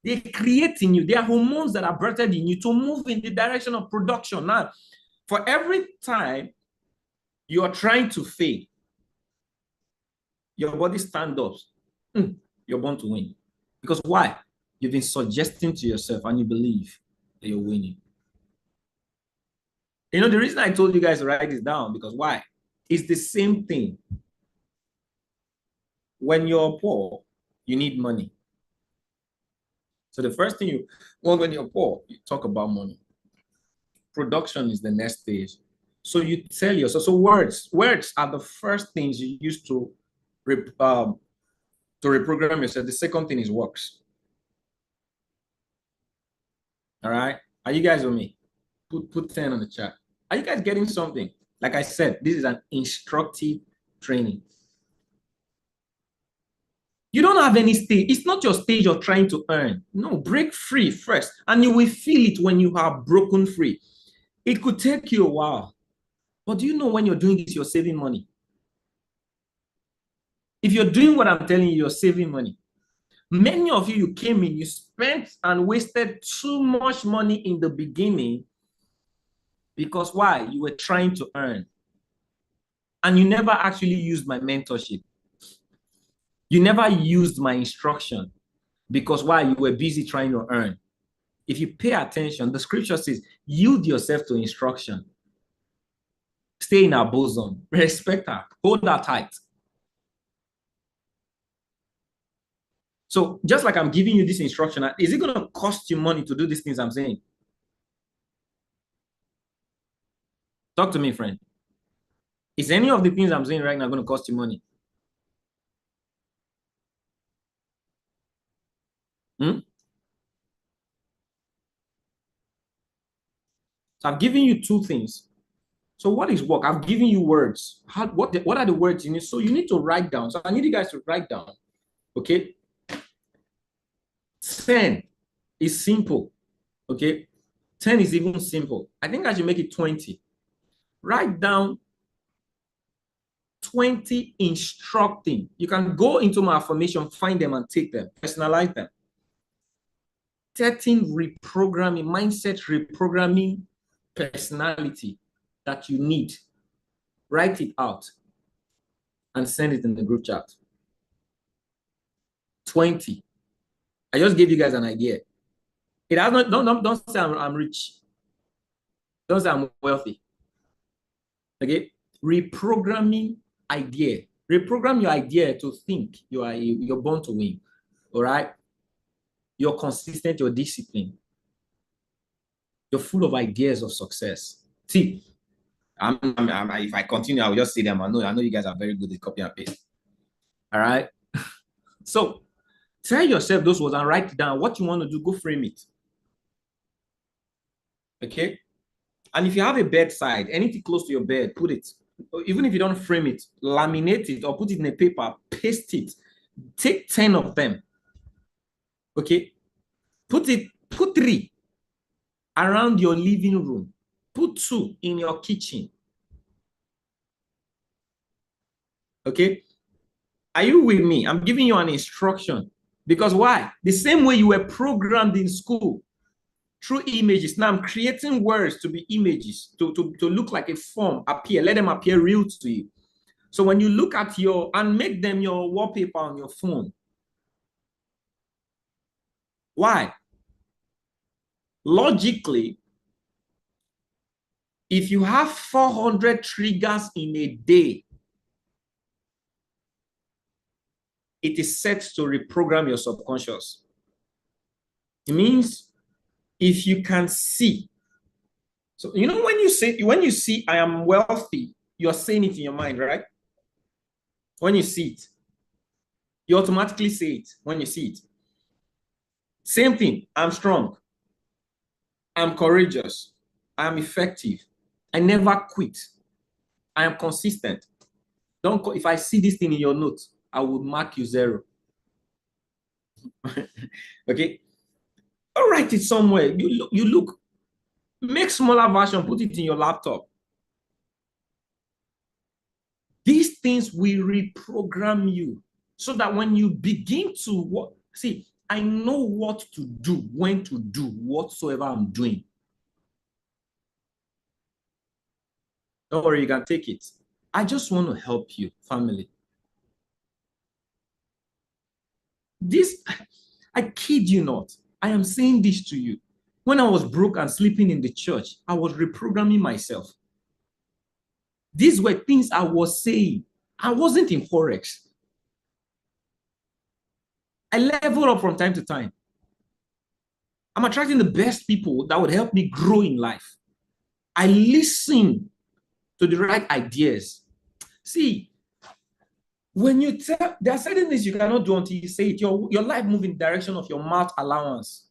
they create in you, they are hormones that are birthed in you to move in the direction of production. Now, for every time you are trying to fail, your body stands up. You're born to win. Because why? You've been suggesting to yourself and you believe that you're winning. You know, the reason I told you guys to write this down, because why? It's the same thing. When you're poor, you need money. So the first thing when you're poor, you talk about money. Production is the next stage. So you tell yourself, so words are the first things you use to reprogram yourself. The second thing is works. All right. Are you guys with me? Put 10 on the chat. Are you guys getting something? Like I said, this is an instructive training. You don't have any stage. It's not your stage of trying to earn. No, break free first. And you will feel it when you have broken free. It could take you a while. But do you know when you're doing this, you're saving money? If you're doing what I'm telling you, you're saving money. Many of you came in, you spent and wasted too much money in the beginning because why? You were trying to earn. And you never actually used my mentorship. You never used my instruction because why? You were busy trying to earn. If you pay attention, the scripture says, yield yourself to instruction. Stay in our bosom. Respect her. Hold her tight. So just like I'm giving you this instruction, is it going to cost you money to do these things I'm saying? Talk to me, friend. Is any of the things I'm saying right now going to cost you money? So I've given you two things. So what is work? I've given you words. What are the words you need? So you need to write down. So I need you guys to write down. Okay. 10 is simple. Okay. 10 is even simple. I think I should make it 20. Write down 20 instructing. You can go into my affirmation, find them and take them, personalize them. 13 reprogramming, mindset reprogramming personality that you need. Write it out and send it in the group chat. 20. I just gave you guys an idea. It has not, don't say I'm rich. Don't say I'm wealthy. Okay? Reprogramming idea. Reprogram your idea to think you're born to win. All right? You're consistent, you're disciplined. You're full of ideas of success. See, if I continue, I will just say them. I know you guys are very good at copy and paste. All right? So tell yourself those words and write down what you want to do. Go frame it. Okay? And if you have a bedside, anything close to your bed, put it. Even if you don't frame it, laminate it or put it in a paper, paste it. Take 10 of them. Okay? Put 3 around your living room. Put 2 in your kitchen. Okay? Are you with me? I'm giving you an instruction. Because why? The same way you were programmed in school through images. Now I'm creating words to be images, to look like a form, appear. Let them appear real to you. So when you look at and make them your wallpaper on your phone, Why? Logically, if you have 400 triggers in a day, it is set to reprogram your subconscious. It means if you can see, so you know when you see I am wealthy, you're saying it in your mind, right? When you see it, you automatically say it when you see it. Same thing, I'm strong, I'm courageous, I'm effective, I never quit, I am consistent. If I see this thing in your notes, I would mark you 0. Okay, I'll write it somewhere. You look, make smaller version, put it in your laptop. These things will reprogram you so that when you begin to see, I know what to do, when to do whatsoever I'm doing. Don't worry, you can take it. I just want to help you, family. This, I kid you not, I am saying this to you. When I was broke and sleeping in the church, I was reprogramming myself. These were things I was saying. I wasn't in Forex. I level up from time to time. I'm attracting the best people that would help me grow in life. I listen to the right ideas. See, when you tell, there are certain things you cannot do until you say it. Your life moves in the direction of your mouth allowance.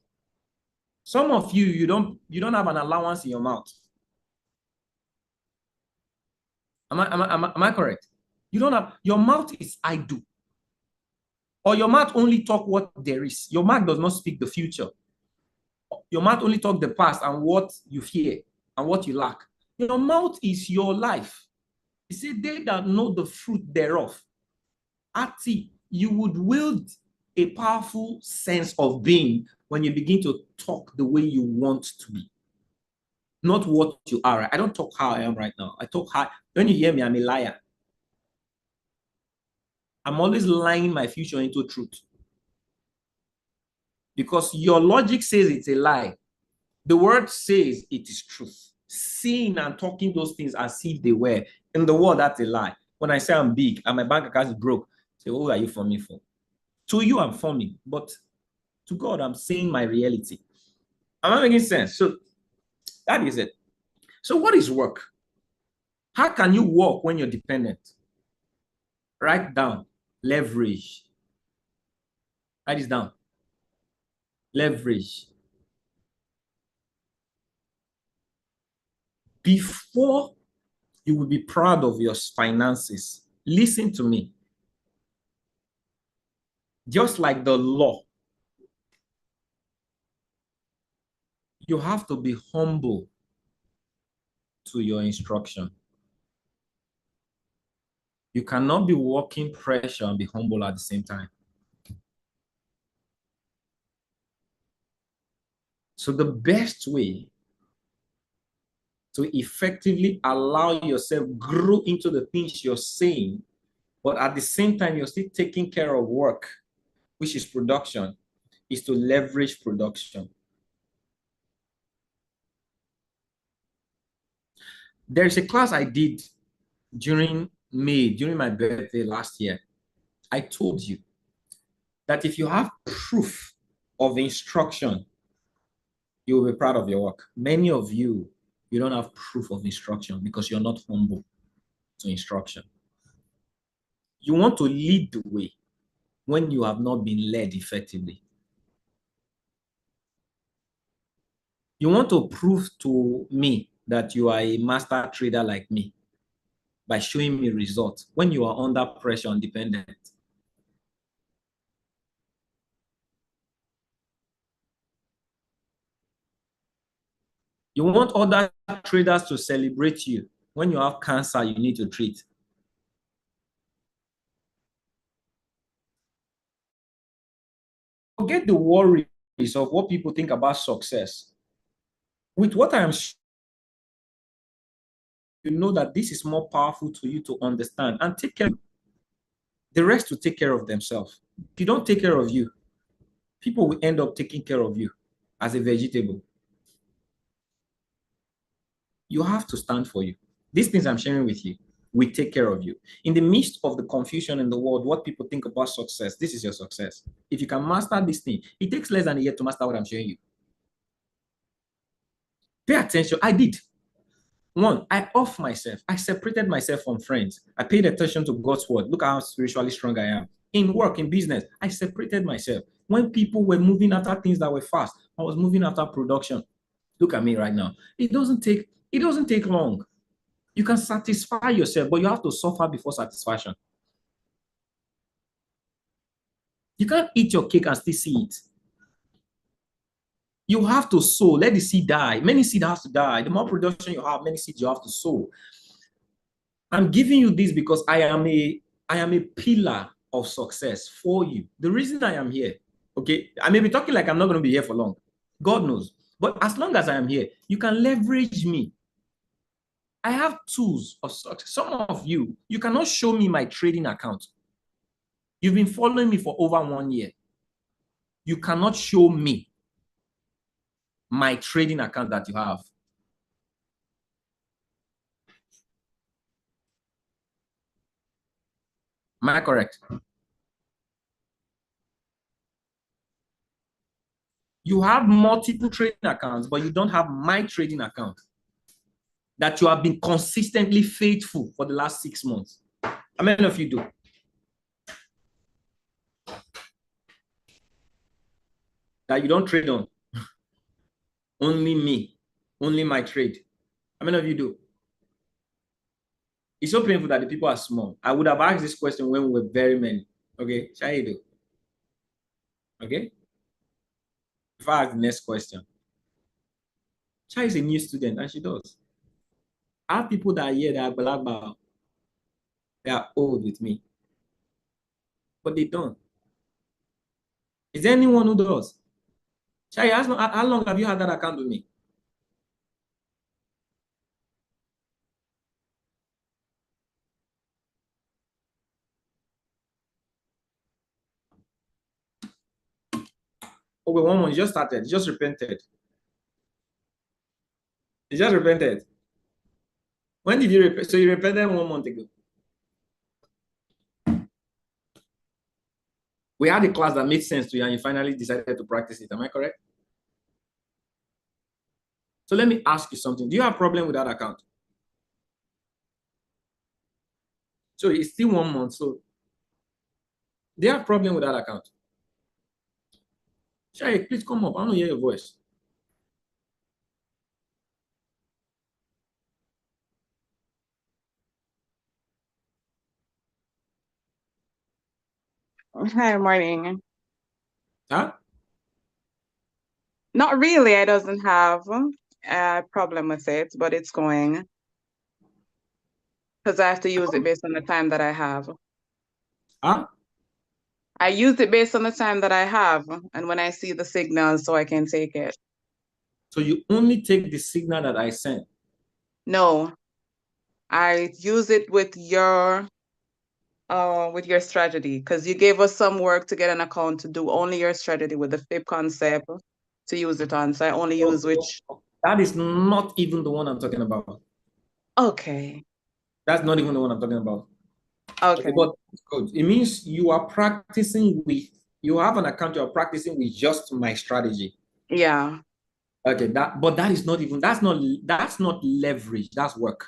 Some of you, you don't have an allowance in your mouth. Am I correct? You don't have, your mouth is I do. Or your mouth only talk what there is. Your mouth does not speak the future. Your mouth only talk the past and what you fear and what you lack. Your mouth is your life. He said, they that know the fruit thereof. Ati, you would wield a powerful sense of being when you begin to talk the way you want to be. Not what you are. I don't talk how I am right now. I talk how, when you hear me, I'm a liar. I'm always lying my future into truth. Because your logic says it's a lie. The word says it is truth. Seeing and talking those things as if they were. In the world, that's a lie. When I say I'm big and my bank account is broke, say, who are you forming for? To you, I'm forming. But to God, I'm saying my reality. Am I making sense? So that is it. So what is work? How can you work when you're dependent? Write down. Leverage. Write this down. Leverage. Before you will be proud of your finances, listen to me. Just like the law, you have to be humble to your instruction. You cannot be working pressure and be humble at the same time. So the best way to effectively allow yourself grow into the things you're saying, but at the same time, you're still taking care of work, which is production, is to leverage production. There's a class I did during May, during my birthday last year. I told you that if you have proof of instruction, you will be proud of your work. Many of you, you don't have proof of instruction because you're not humble to instruction. You want to lead the way when you have not been led effectively. You want to prove to me that you are a master trader like me by showing me results when you are under pressure and dependent. You want other traders to celebrate you when you have cancer you need to treat. Forget the worries of what people think about success. With what I am, you know that this is more powerful to you to understand and take care. The rest will take care of themselves. If you don't take care of you, People will end up taking care of you as a vegetable. You have to stand for you. These things I'm sharing with you will take care of you. In the midst of the confusion in the world, what people think about success, this is your success. If you can master this thing, it takes less than a year to master what I'm showing you. Pay attention. I did. One, I off myself. I separated myself from friends. I paid attention to God's word. Look how spiritually strong I am. In work, in business, I separated myself. When people were moving after things that were fast, I was moving after production. Look at me right now. It doesn't take long. You can satisfy yourself, but you have to suffer before satisfaction. You can't eat your cake and still see it. You have to sow. Let the seed die. Many seed have to die. The more production you have, many seeds you have to sow. I'm giving you this because I am a pillar of success for you. The reason I am here, okay, I may be talking like I'm not going to be here for long. God knows. But as long as I am here, you can leverage me. I have tools of success. Some of you, you cannot show me my trading account. You've been following me for over 1 year. You cannot show me my trading account that you have. Am I correct? You have multiple trading accounts, but you don't have my trading account that you have been consistently faithful for the last 6 months. How many of you do? That you don't trade on? Only me, only my trade. How many of you do? It's so painful that the people are small. I would have asked this question when we were very many. Okay, shall you do? Okay. If I ask the next question, Shai is a new student and she does. I have people that are here that are black, they are old with me, but they don't. Is there anyone who does? Shai, how long have you had that account with me? Oh, wait, 1 month. You just started. You just repented. You just repented. When did you repent? So you repented 1 month ago. We had a class that made sense to you and you finally decided to practice it. Am I correct? So let me ask you something. Do you have a problem with that account? So it's still 1 month. So do you have a problem with that account? Shai, please come up. I want to hear your voice. Hi, morning. Huh? Not really. I doesn't have a problem with it, but it's going because I have to use it based on the time that I have. Huh? I use it based on the time that I have and when I see the signal so I can take it. So you only take the signal that I sent. No, I use it with your strategy because you gave us some work to get an account to do only your strategy with the flip concept to use it on. So I only use which. That is not even the one I'm talking about. Okay. That's not even the one I'm talking about. Okay. But it means you are practicing with, you have an account, you are practicing with just my strategy. Yeah. Okay, but that is not even, that's not leverage, that's work.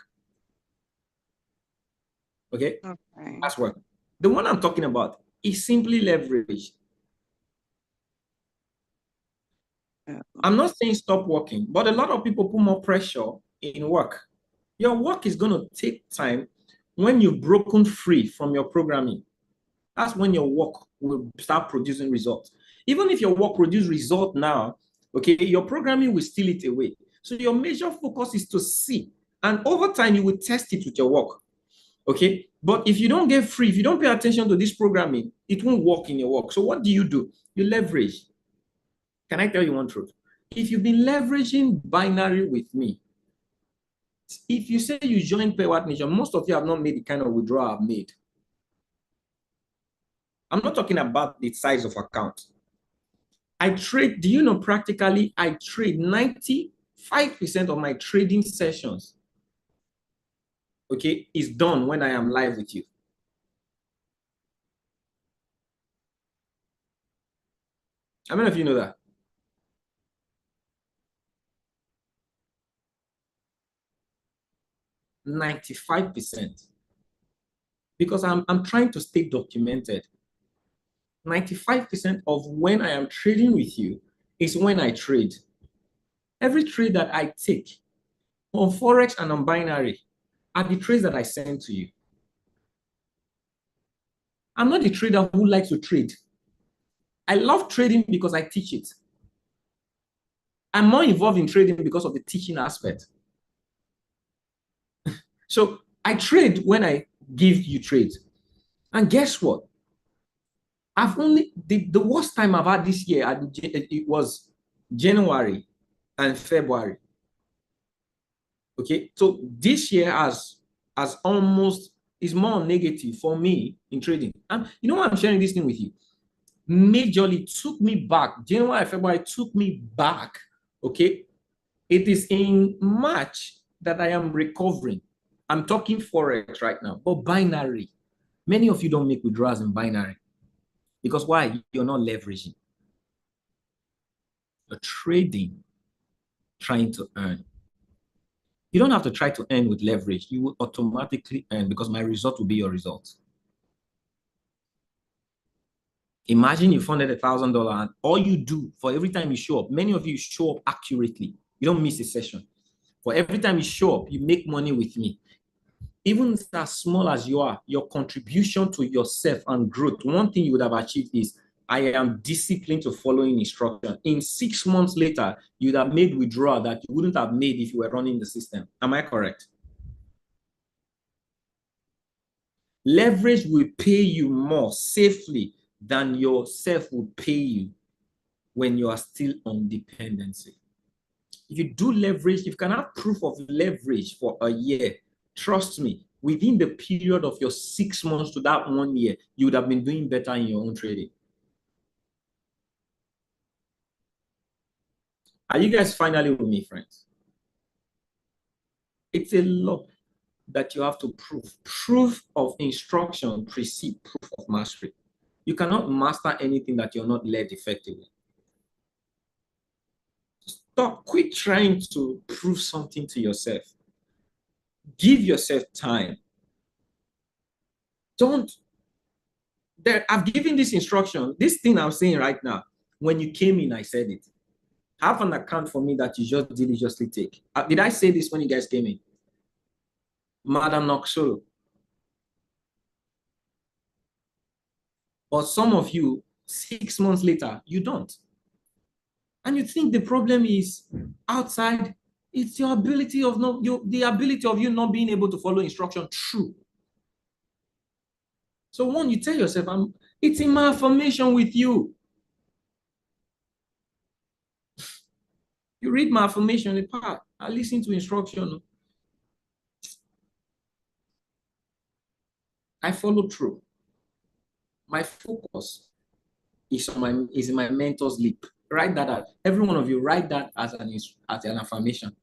Okay? Okay. That's work. The one I'm talking about is simply leverage. Yeah. I'm not saying stop working, but a lot of people put more pressure in work. Your work is going to take time. When you've broken free from your programming, that's when your work will start producing results. Even if your work produces result now, okay, your programming will steal it away. So your major focus is to see, and over time you will test it with your work. Okay, but if you don't get free, if you don't pay attention to this programming, it won't work in your work. So what do? You leverage. Can I tell you one truth? If you've been leveraging binary with me, if you say you join Payward Nation, most of you have not made the kind of withdrawal I've made. I'm not talking about the size of account. I trade, do you know, practically I trade 95% of my trading sessions, okay, is done when I am live with you. How many of you know that? 95%. Because I'm trying to stay documented. 95% of when I am trading with you is when I trade. Every trade that I take on Forex and on binary are the trades that I send to you. I'm not the trader who likes to trade. I love trading because I teach it. I'm more involved in trading because of the teaching aspect. So I trade when I give you trades. And guess what? I've only, the worst time I've had this year, it was January and February. Okay, so this year has almost, is more negative for me in trading. And you know why I'm sharing this thing with you? Majorly took me back. January, February took me back. Okay, it is in March that I am recovering. I'm talking Forex right now, but binary. Many of you don't make withdrawals in binary because why? You're not leveraging. You're trading, trying to earn. You don't have to try to earn with leverage. You will automatically earn because my result will be your result. Imagine you funded $1,000 and all you do for every time you show up, many of you show up accurately. You don't miss a session. For every time you show up, you make money with me. Even as small as you are, your contribution to yourself and growth, one thing you would have achieved is, I am disciplined to following instruction. In 6 months later, you'd have made withdrawal that you wouldn't have made if you were running the system. Am I correct? Leverage will pay you more safely than yourself will pay you when you are still on dependency. If you do leverage, if you can have proof of leverage for a year, trust me, within the period of your 6 months to that 1 year, you would have been doing better in your own trading. Are you guys finally with me, friends? It's a lot that you have to prove. Proof of instruction precedes proof of mastery. You cannot master anything that you're not led effectively. Stop, quit trying to prove something to yourself. Give yourself time. Don't, I've given this instruction, this thing I'm saying right now. When you came in, I said it. Have an account for me that you just diligently take. Did I say this when you guys came in? Madam Noxolo. But some of you, 6 months later, you don't. And you think the problem is outside. It's your ability of the ability of you not being able to follow instruction through. So one, you tell yourself, it's in my affirmation with you. You read my affirmation, the part, I listen to instruction. I follow through. My focus is in my mentor's lip. Write that out. Every one of you, write that as an affirmation.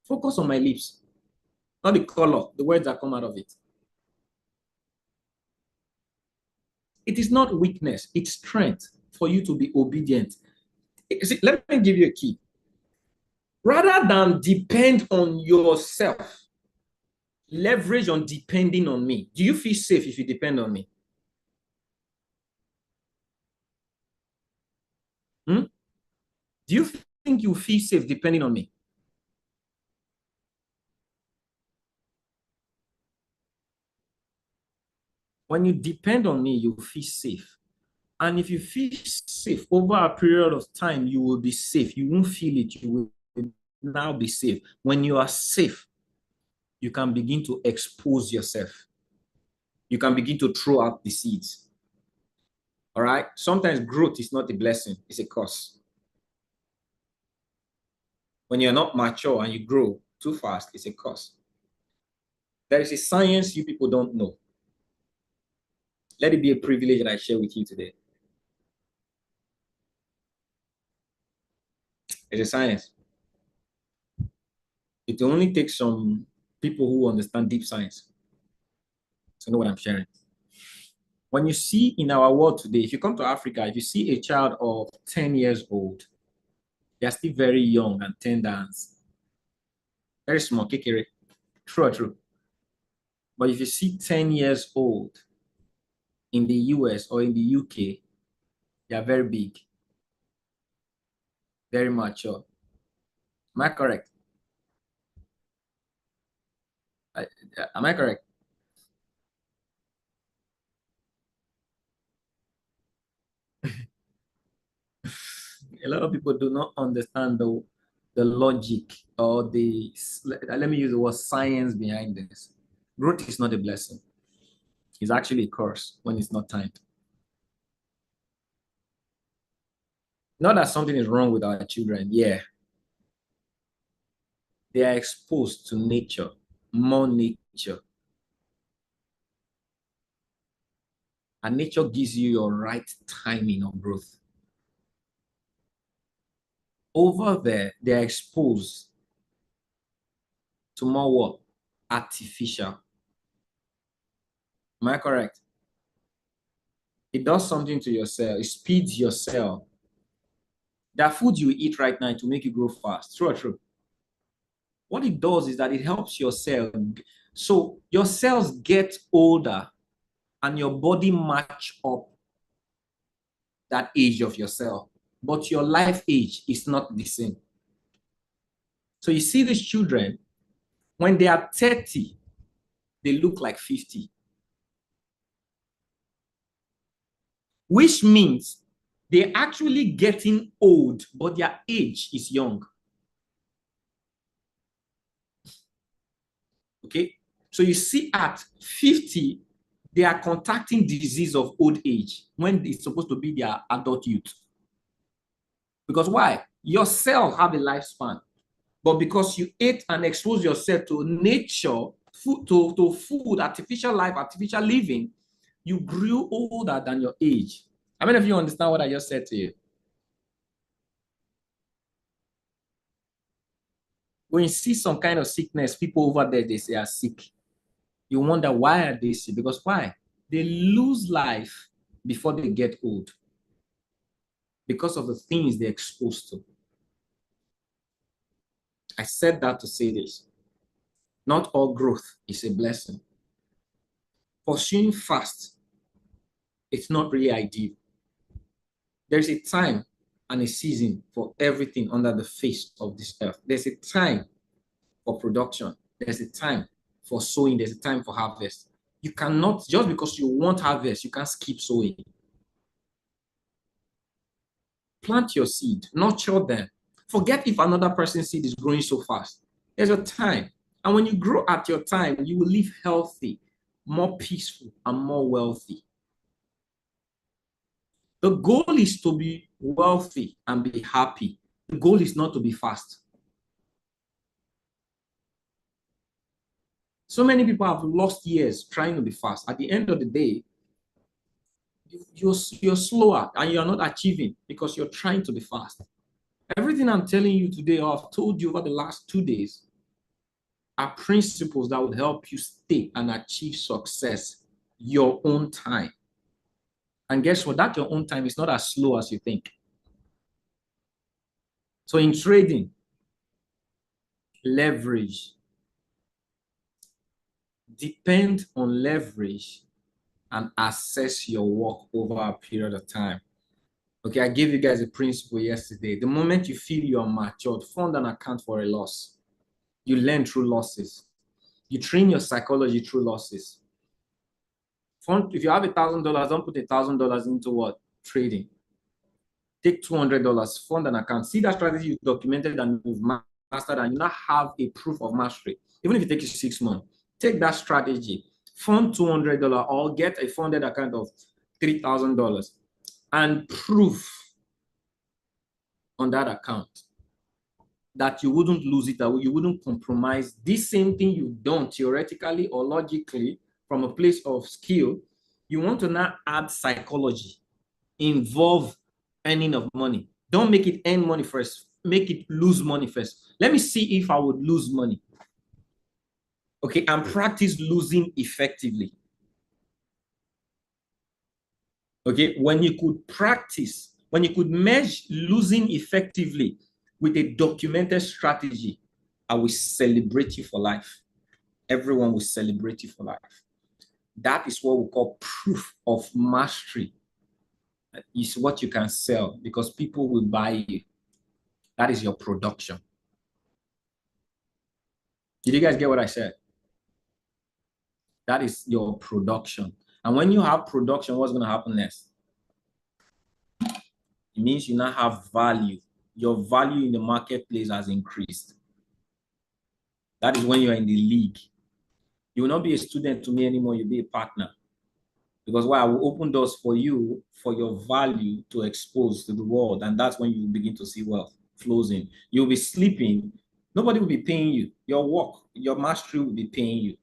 Focus on my lips, not the color, the words that come out of it. It is not weakness, it's strength for you to be obedient. See, let me give you a key. Rather than depend on yourself, leverage on depending on me. Do you feel safe if you depend on me? Do you think you feel safe depending on me? When you depend on me, you feel safe. And if you feel safe over a period of time, you will be safe. You won't feel it. You will now be safe. When you are safe, you can begin to expose yourself. You can begin to throw out the seeds. All right? Sometimes growth is not a blessing, it's a curse. When you're not mature and you grow too fast, it's a curse. There is a science you people don't know. Let it be a privilege that I share with you today. It's a science. It only takes some people who understand deep science to know what I'm sharing. When you see in our world today, if you come to Africa, if you see a child of 10 years old, they're still very young and tender and very small, kekere. True or true. But if you see 10 years old in the US or in the UK, they are very big, very mature. Am I correct? Am I correct? A lot of people do not understand the logic or let me use the word science behind this. Growth is not a blessing. It's actually a curse when it's not timed. Not that something is wrong with our children. Yeah. They are exposed to nature, more nature. And nature gives you your right timing of growth. Over there, they are exposed to more what? Artificial. Am I correct? It does something to your cell. It speeds your cell. That food you eat right now to make you grow fast. True or true? What it does is that it helps your cell. So your cells get older and your body match up that age of your cell. But your life age is not the same. So you see these children, when they are 30, they look like 50. Which means they're actually getting old, but their age is young. Okay? So you see at 50, they are contacting disease of old age when it's supposed to be their adult youth. Because why? Your cell have a lifespan. But because you ate and exposed yourself to nature, food, to food, artificial life, artificial living, you grew older than your age. How many of you understand what I just said to you? When you see some kind of sickness, people over there, they say are sick. You wonder why are they sick? Because why? They lose life before they get old because of the things they're exposed to. I said that to say this. Not all growth is a blessing. Pursuing fast, it's not really ideal. There's a time and a season for everything under the face of this earth. There's a time for production. There's a time for sowing. There's a time for harvest. You cannot, just because you want harvest, you can't skip sowing. Plant your seed, nurture them. Forget if another person's seed is growing so fast. There's a time. And when you grow at your time, you will live healthy, more peaceful, and more wealthy. The goal is to be wealthy and be happy. The goal is not to be fast. So many people have lost years trying to be fast. At the end of the day, you're slower and you're not achieving because you're trying to be fast. Everything I'm telling you today, or I've told you over the last 2 days, are principles that would help you stay and achieve success your own time. And guess what? That your own time is not as slow as you think. So in trading, leverage. Depend on leverage and assess your work over a period of time. Okay, I gave you guys a principle yesterday. The moment you feel you are matured, fund an account for a loss. You learn through losses. You train your psychology through losses. Fund, if you have $1,000, don't put $1,000 into what? Trading. Take $200, fund an account. See that strategy you documented and you've mastered, and you now have a proof of mastery. Even if it takes you 6 months, take that strategy, fund $200 or get a funded account of $3,000 and prove on that account that you wouldn't lose it, or you wouldn't compromise this same thing you've done theoretically or logically from a place of skill. You want to now add psychology, involve earning of money. Don't make it earn money first. make it lose money first. Let me see if I would lose money. Okay, and practice losing effectively. Okay, when you could practice, when you could merge losing effectively with a documented strategy, I will celebrate you for life. Everyone will celebrate you for life. That is what we call proof of mastery. It's what you can sell because people will buy you. That is your production. Did you guys get what I said? That is your production. And when you have production, what's going to happen next? It means you now have value. Your value in the marketplace has increased. That is when you're in the league. You will not be a student to me anymore. You'll be a partner. Because why? I will open doors for you, for your value to expose to the world. And that's when you begin to see wealth flows in. You'll be sleeping. Nobody will be paying you. Your work, your mastery will be paying you.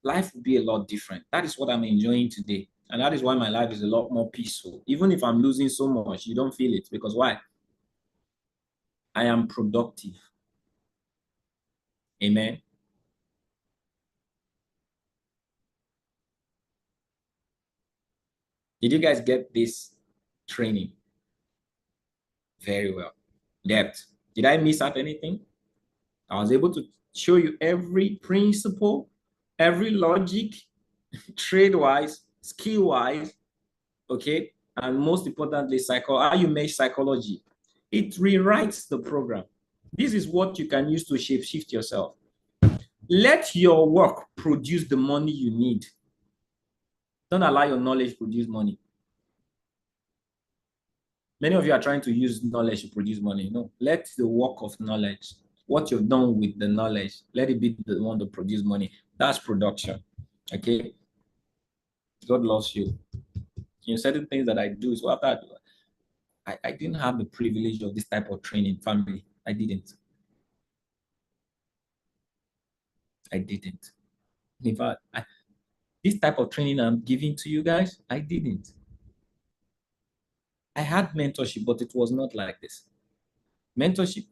Life will be a lot different. That is what I'm enjoying today. And that is why my life is a lot more peaceful. Even if I'm losing so much, you don't feel it. Because why? I am productive. Amen. Did you guys get this training? Very well. Depth. Did I miss out anything? I was able to show you every principle, every logic, trade-wise, skill-wise, okay? And most importantly, how you mesh psychology. It rewrites the program. This is what you can use to shift yourself. Let your work produce the money you need. Don't allow your knowledge produce money. Many of you are trying to use knowledge to produce money. No, let the work of knowledge, what you've done with the knowledge, let it be the one to produce money. That's production. Okay. God loves you. Certain things that I do is what I didn't have the privilege of this type of training, family. I didn't. In fact, this type of training I'm giving to you guys, I didn't. I had mentorship, but it was not like this. Mentorship,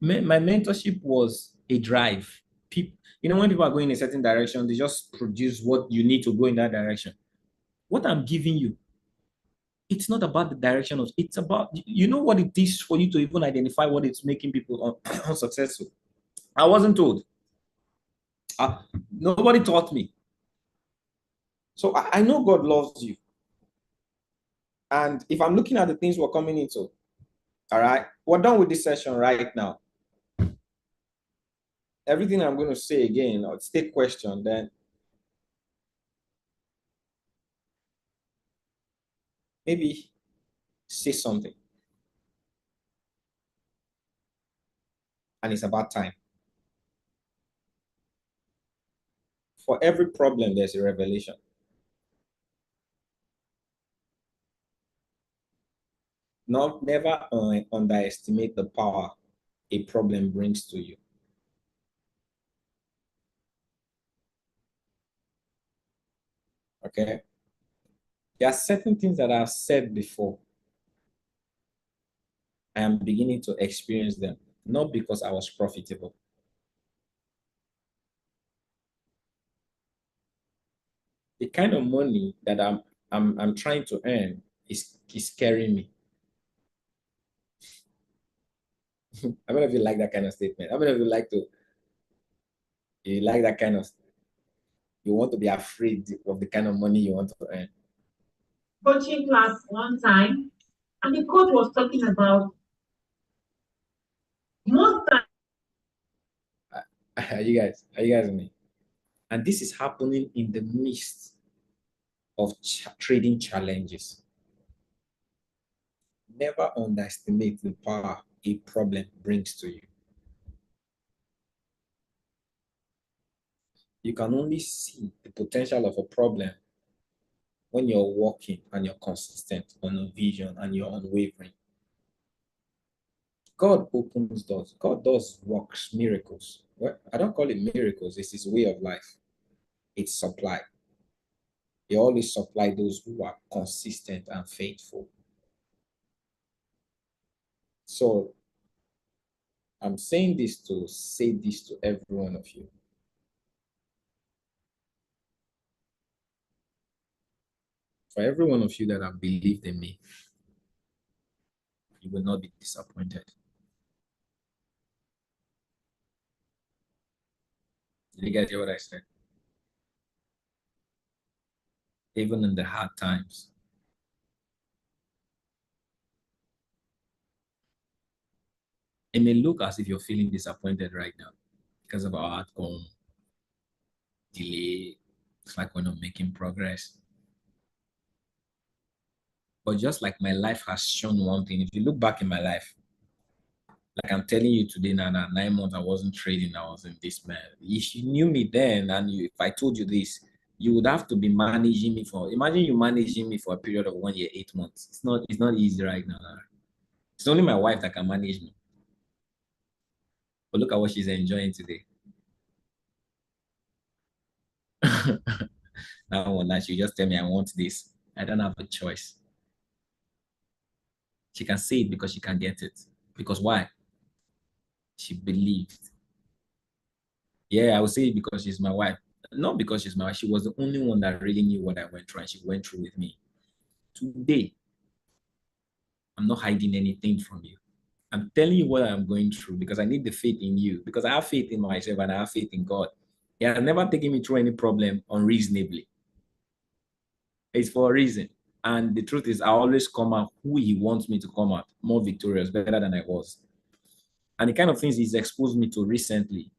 my mentorship was a drive. People, when people are going in a certain direction, they just produce what you need to go in that direction. What I'm giving you, it's not about the direction of, it's about, what it is for you to even identify what it's making people unsuccessful. I wasn't told. Nobody taught me. So I know God loves you. And if I'm looking at the things we're coming into, all right, we're done with this session right now. Everything I'm going to say again, or take question, then maybe say something. And it's about time. For every problem, there's a revelation. Never underestimate the power a problem brings to you. Okay? There are certain things that I've said before. I am beginning to experience them, not because I was profitable. The kind of money that I'm trying to earn is scaring me. How many of you like that kind of statement? How many of you like that kind of, you want to be afraid of the kind of money you want to earn? Coaching class one time, and the coach was talking about most time. Are you guys with me? And this is happening in the midst of trading challenges. Never underestimate the power a problem brings to you. You can only see the potential of a problem when you're working and you're consistent on a vision and you're unwavering. God opens doors. God does works, miracles. Well, I don't call it miracles. It's his way of life. It's supply. He always supply those who are consistent and faithful. So I'm saying this to say this to every one of you. For every one of you that have believed in me, you will not be disappointed. Did you guys hear what I said? Even in the hard times. It may look as if you're feeling disappointed right now because of our outcome, delay. It's like we're not making progress. But just like my life has shown one thing, if you look back in my life, like I'm telling you today now, 9 months I wasn't trading, I was in this, man. If you knew me then and if I told you this, you would have to be managing me for, imagine you managing me for a period of 1 year, 8 months. It's not easy right now. It's only my wife that can manage me. But look at what she's enjoying today. Now one night she just tell me I want this. I don't have a choice. She can say it because she can get it. Because why? She believed. Yeah, I would say it because she's my wife. Not because she's my wife. She was the only one that really knew what I went through, and she went through with me. Today, I'm not hiding anything from you. I'm telling you what I'm going through because I need the faith in you, because I have faith in myself and I have faith in God. He has never taken me through any problem unreasonably. It's for a reason. And the truth is, I always come out who he wants me to come out, more victorious, better than I was. And the kind of things he's exposed me to recently,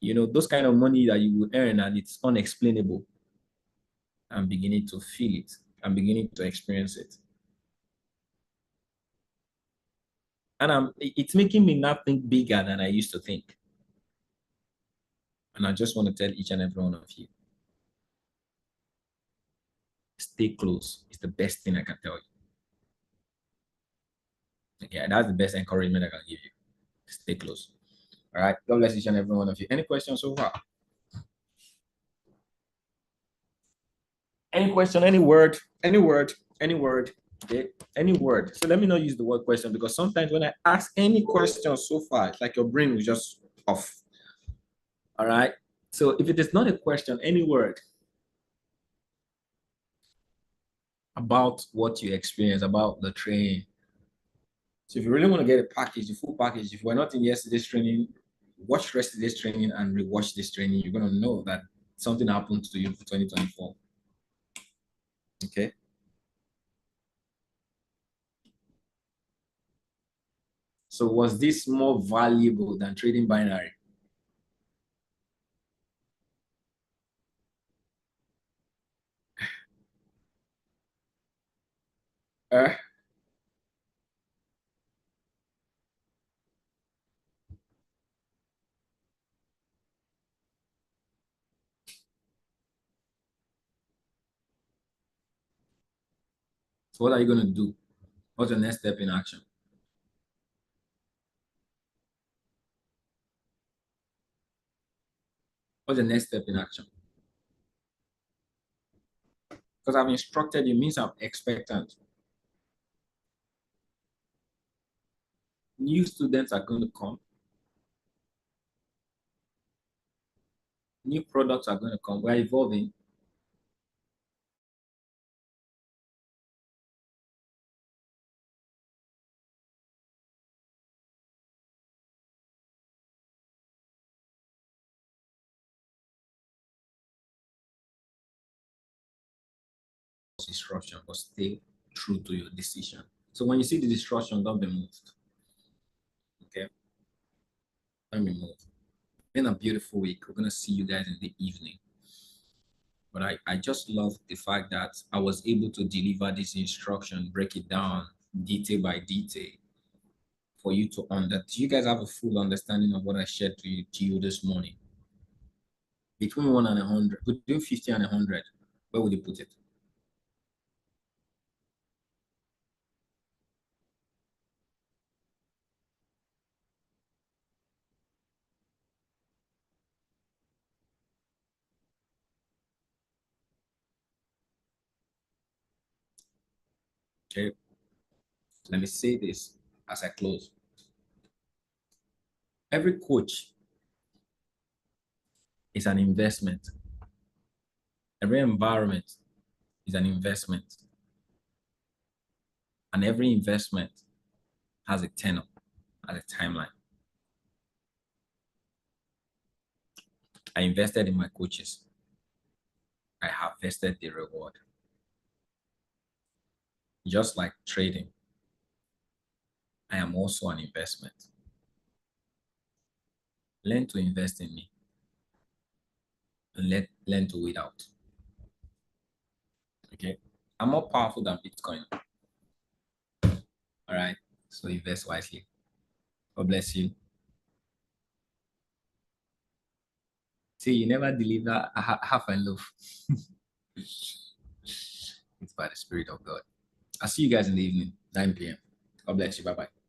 those kind of money that you will earn and it's unexplainable. I'm beginning to feel it. I'm beginning to experience it. And it's making me not think bigger than I used to think. And I just want to tell each and every one of you, stay close. It's the best thing I can tell you. Yeah, that's the best encouragement I can give you. Stay close. All right. God bless each and every one of you. Any questions so far? Any question, any word, any word, any word, okay? Any word. So let me not use the word question because sometimes when I ask any question so far, it's like your brain was just off. All right. So if it is not a question, any word about what you experience, about the training. So if you really want to get a package, the full package, if we're not in yesterday's training, watch yesterday's training and rewatch this training, you're going to know that something happened to you for 2024. Okay. So was this more valuable than trading binary? Uh, so what are you going to do? What's the next step in action? What's the next step in action? Because I've instructed you means I'm expectant. New students are going to come. New products are going to come. We're evolving. Disruption, but stay true to your decision. So when you see the disruption, don't be moved. Okay? Don't be moved. Been a beautiful week. We're gonna see you guys in the evening. But I just love the fact that I was able to deliver this instruction, break it down detail by detail for you to understand. Do you guys have a full understanding of what I shared to you this morning? Between 1 and 100, between 50 and 100, where would you put it? Okay. Let me say this. as I close. Every coach is an investment. Every environment is an investment. And every investment has a tenor, has a timeline. I invested in my coaches. I harvested the reward. Just like trading, I am also an investment. Learn to invest in me and learn to wait out. Okay? I'm more powerful than Bitcoin. All right? So invest wisely. God bless you. See, you never deliver half and loaf. It's by the Spirit of God. I'll see you guys in the evening, 9 p.m. God bless you. Bye-bye.